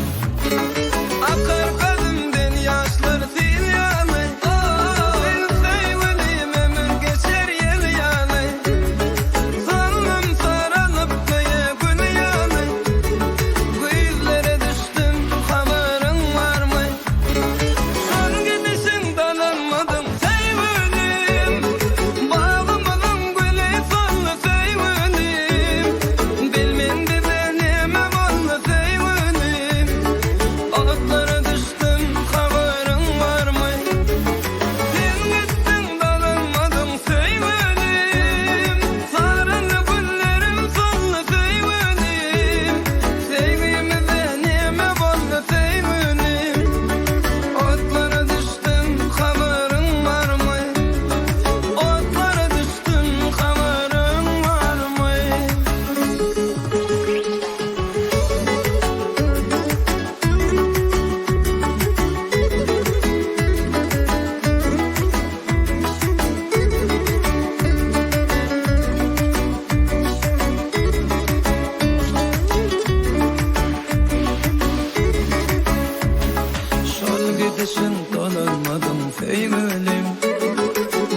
Akar gözümden yaşlar silyan, deli sevgilim ömür geçer yel yani. Solum sarılıp göğe gül yani, gözlere düştüm, haberin var mı? Son gidişinden olmadım seyvelim, bağlamadın gülü sonlu seyvelim, bilmen bize neme bollu seyvelim. Otlara düştüm, haberin var mı? Sen gittin dalanmadım seyvelim, sarılı güllerim sonlu seyvelim, sevgimize neme bollu seyvelim. Otlara düştüm, haberin var mı? Otlara düştüm, haberin var mı? Şol gidişin dolanmadım sevgilim,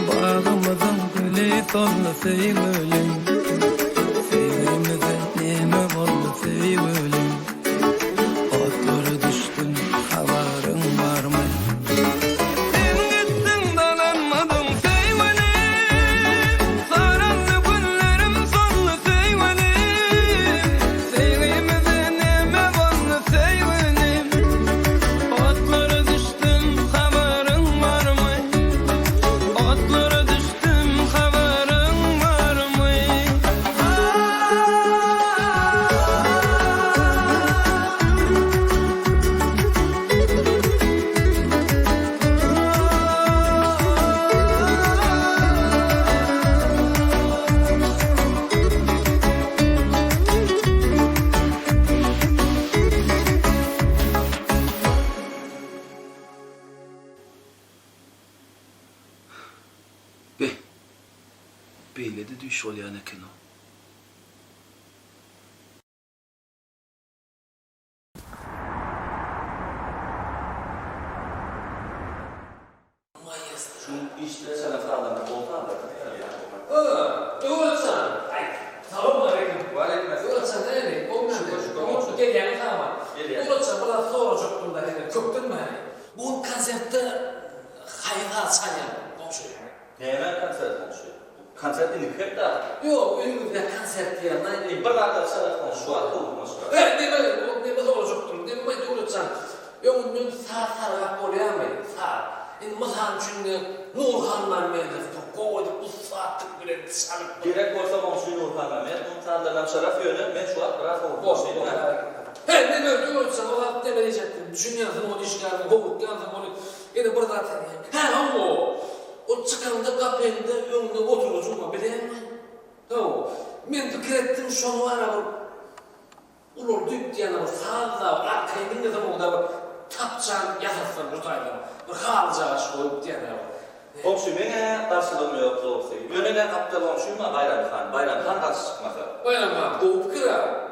bağlamadın gülü sonlu sevgilim, sevgimize neme bollu sevgilim. Otlara düştüm, haberin var mı? Sen gittin dalanmadım sevgilim, sarılı güllerim sonlu sevgilim, sevgimize neme bollu sevgilim. Otlara düştüm, haberin var mı? Otlara düştüm, haberin var mı? Beýle de düş bolýan eken o. Şu işte sana sağlamda olsa da. Öğretsen. Ay, selam aleyküm. Aleyküm selam. Öğretsen, evet. Şükür. Gel yani, tamam. konserte hayra açan komşu. Hemen konser konuşuyor. Konser dinlik hep daha. Yok, önümüzde konser diyenler. Bir dakika sonra konuşuyor. Olmaz. Evet, ne olacaktım? Ne olacak? Önümün sağ oraya mı? Sağ. Mızhan çünkü Nurhanlar mevcut. Koydu bu saatlik bile dışarı. Gerek olsa komşuyu Nurhan'la ben onu tanıdığım şeref yönü ben şu an rahat olmuşum. He ne böyle olsa o ne verecektim. Düşünüyorsun o işlerini, kovuk yansın onu. Yine burada tanıyayım. He o çıkanda kapında önünde oturucuma bileyim mi? Tamam. Ben fikir ettim şunu var ama ulur düp diyen ama sağda arkayı dinle zaman da tapçan yasasın rutayla. Bir halca aşk koyup diyen ama. Komşu bana karşılığım yok olsa. Önüne kapta komşuyum ama Bayramhan karşı çıkmasa. Bayramhan kovup kıra.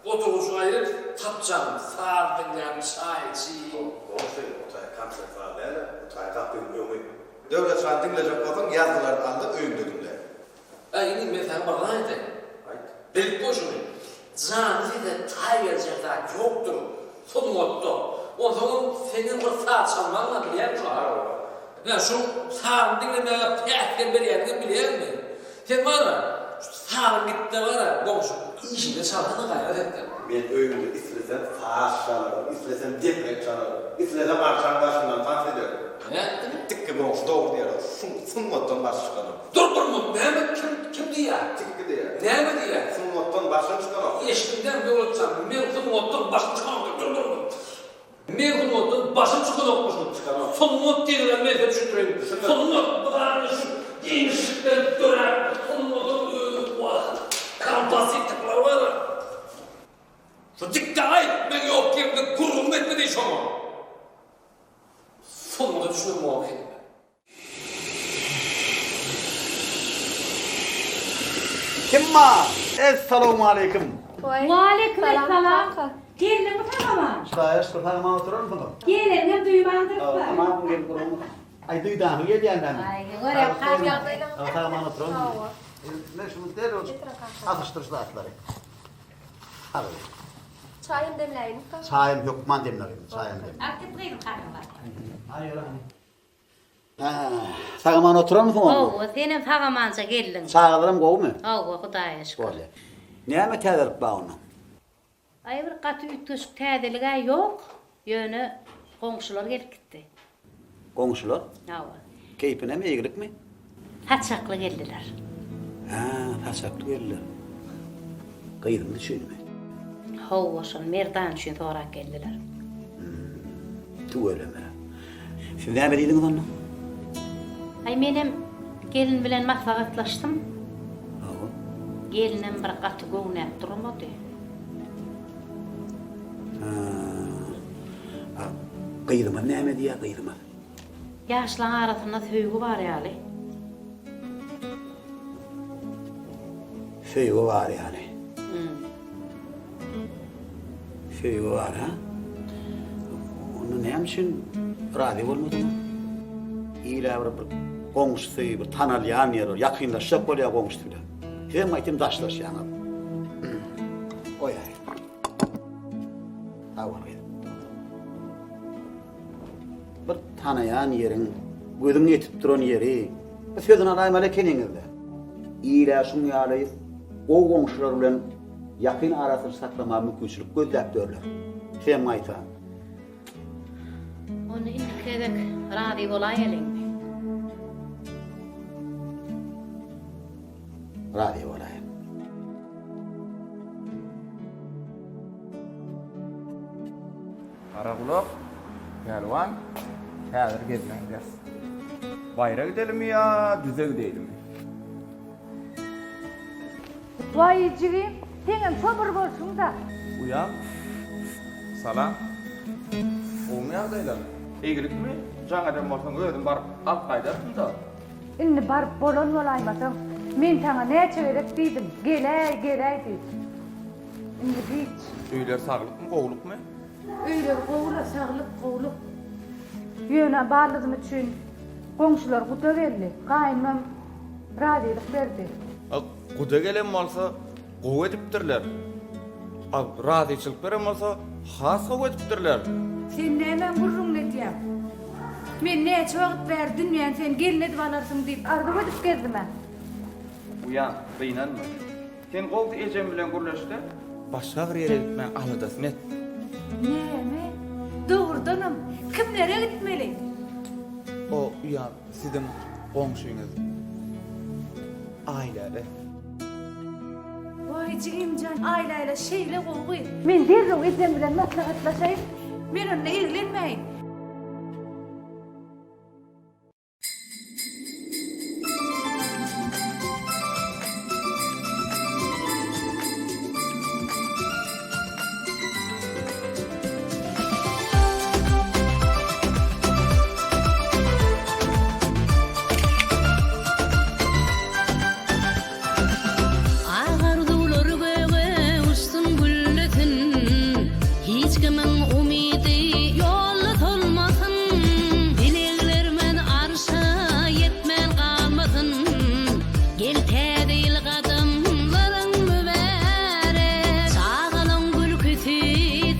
Oturuşu ayrı tapçan sağ dinleyen çay çiğ. Komşu otay konser var der. Otay kaptın ömür. Devlet şu an dinleyecek olsan yazdılar aldı öyünde dinler. Ayni men sana bana aytay. Bilip koşun. Canlı da tay verecekler yoktur. Son motto. O zaman senin bir saat çalmanla bilen var. Ya şu saat dinlemeye pekten bir yerde bilen mi? Sen bana saat gitti var komşu. İşinde çalmanı gayret ettim. Ben öyünde istesem saat çalarım, istesem deprek çalarım, istesem akşam başından dans ederim. Tıkkı komşu doğru diyor. Sunmottan baş çıkanım. Dur Mehmet kim diye? Tıkkı diyor. Ne mi diye? Sunmottan baştan çıkanım. Eşimden bir olacağım. Ben sunmottan baştan çıkanım. Dur. Ben sunmottan baştan çıkanım. Sunmot diyelim ne de düşünürüm. Sunmot bana şu genişlikten döner. Sunmotun kampasitlikler var. Şu diktay ben yok yerinde kurum etmedi iş ama. Sunmot'u düşünürüm o vakit. Kimma? Esselamu aleyküm. Waalaikumsalam. Gelin mi tamam? Şuraya şuraya oturur musun? Gelin hem duymandık var. Tamam gel kurum. Ay duydan hıya diyenden. Ay oraya kalkıyorduyla. Tamam oturun. Ne şunu der olsun. Atıştırışlı atları. Hadi. Çayım demleyin. Çayım yok man demleyin. Çayım demleyin. Artık buyurun kalkın. Hayır. Sağaman oturur musun? Oo, senin sağamanca geldin. Sağalırım kovu mu? Oo, Hudaya şükür. Ne mi tedirip bağ onu? Ay bir katı ütüşük tədiliğe yok. Yönü komşular gelip gitti. Komşular? Ava. Keyfine mi iyilik mi? Haçaklı geldiler. Haçaklı geldiler. Kıydım düşün mü? Hovaşın merdan için sonra geldiler. Tu öyle mi? Siz ne veriydiniz onu? Ay benim gelin bilen maslahatlaştım. Gelinim bir katı göğünep durmadı. Kıydıma ne mi diye kıydıma? Yaşlan arasında söygü var yani. Söygü var yani. Söygü var ha? Onu ne için radyo olmadı mı? İyiler bir komşusu, bir tanılayan yer, yakınlaşacak oluyor komşusuyla. Hem aytım daşlaş yani. O yani. Ha var ya. Bir tanıyan yerin, gözün yetip duran yeri, sözün alaymalı kendinizde. İyiler şunu yalayıp, o komşular bilen yakın arasını saklama mümkünçülük gözlep dörler. Hem aytan. Onu ilk edek radyo olay elin. Radyo olay. Karakulak, Pelvan, häzir gezmengler. Bayra gidelim mi ya, düze gidelim mi? Vay cigim, senin sabır bolsun da. Uyan. Salam. Oğlum yağdaylar. İyilik mi? Canadam bolsan özüm barıp alt qaydarsın da. Inni barıp bolan olaymasam, men sana ne çevirip dedim. Geley dedim. Inni hiç. Öyler sağlık mı, kovuluk mu? Öyle kovula sağlık kovuluk. Yöne bağladığım için komşular kutu verdi. Kaynım radyolik verdi. Kuda gelen olsa kov edipdirler. Radyoçılık veren olsa has kov edipdirler. Sen ne hemen vurrun ne diyem? Men näçe wagt ber dünýäni sen gelin edip alarsın diýip ardyp ödüp gezdime. Uyan, kıynanma. Sen goldy ejem bilen gürleşde, başga bir ýere gitmän aladasyn et. Näme? Dogrudanam. Kimlere gitmeli? O uyan, sizin goňşuňyz. Aýlady. Vay Cigimcan, aýlaýla şeýle gowy. Men derrew ejem bilen maslahatlaşaýyp, men onunla ilgilenmeýin. Ağardılar göğe uçsun gülletin, hiç kimin umidi yollat olmasın. Dileklermen arşa yetmen kalmasın. Gel tedil kadımların mübarek, çağalın gülküsü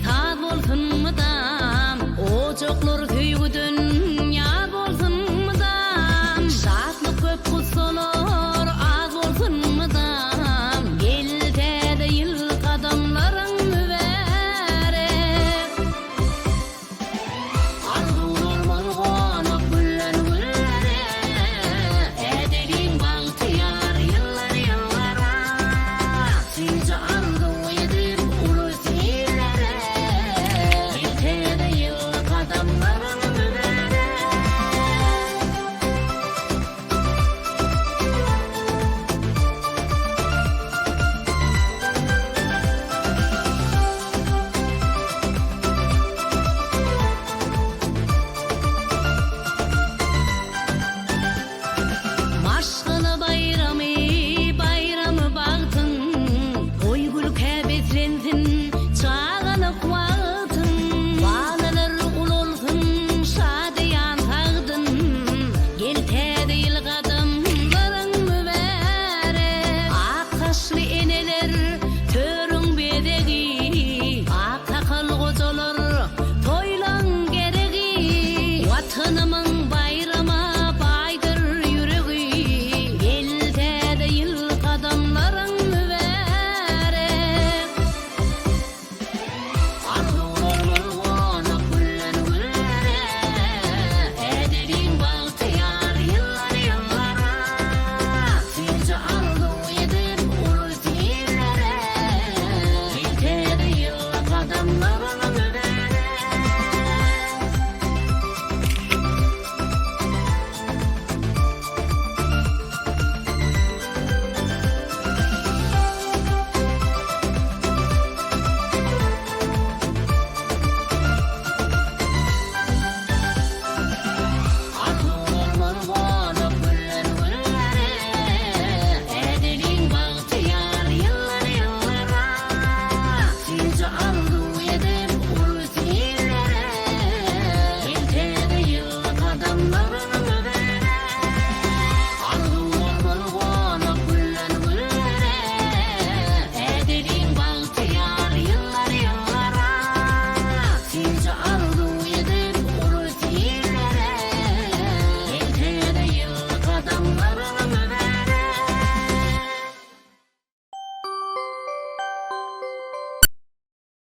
tad bolsun mıdam, ocaklar köygüdün yar bolsun mıdam. Şatlık köp kutsulu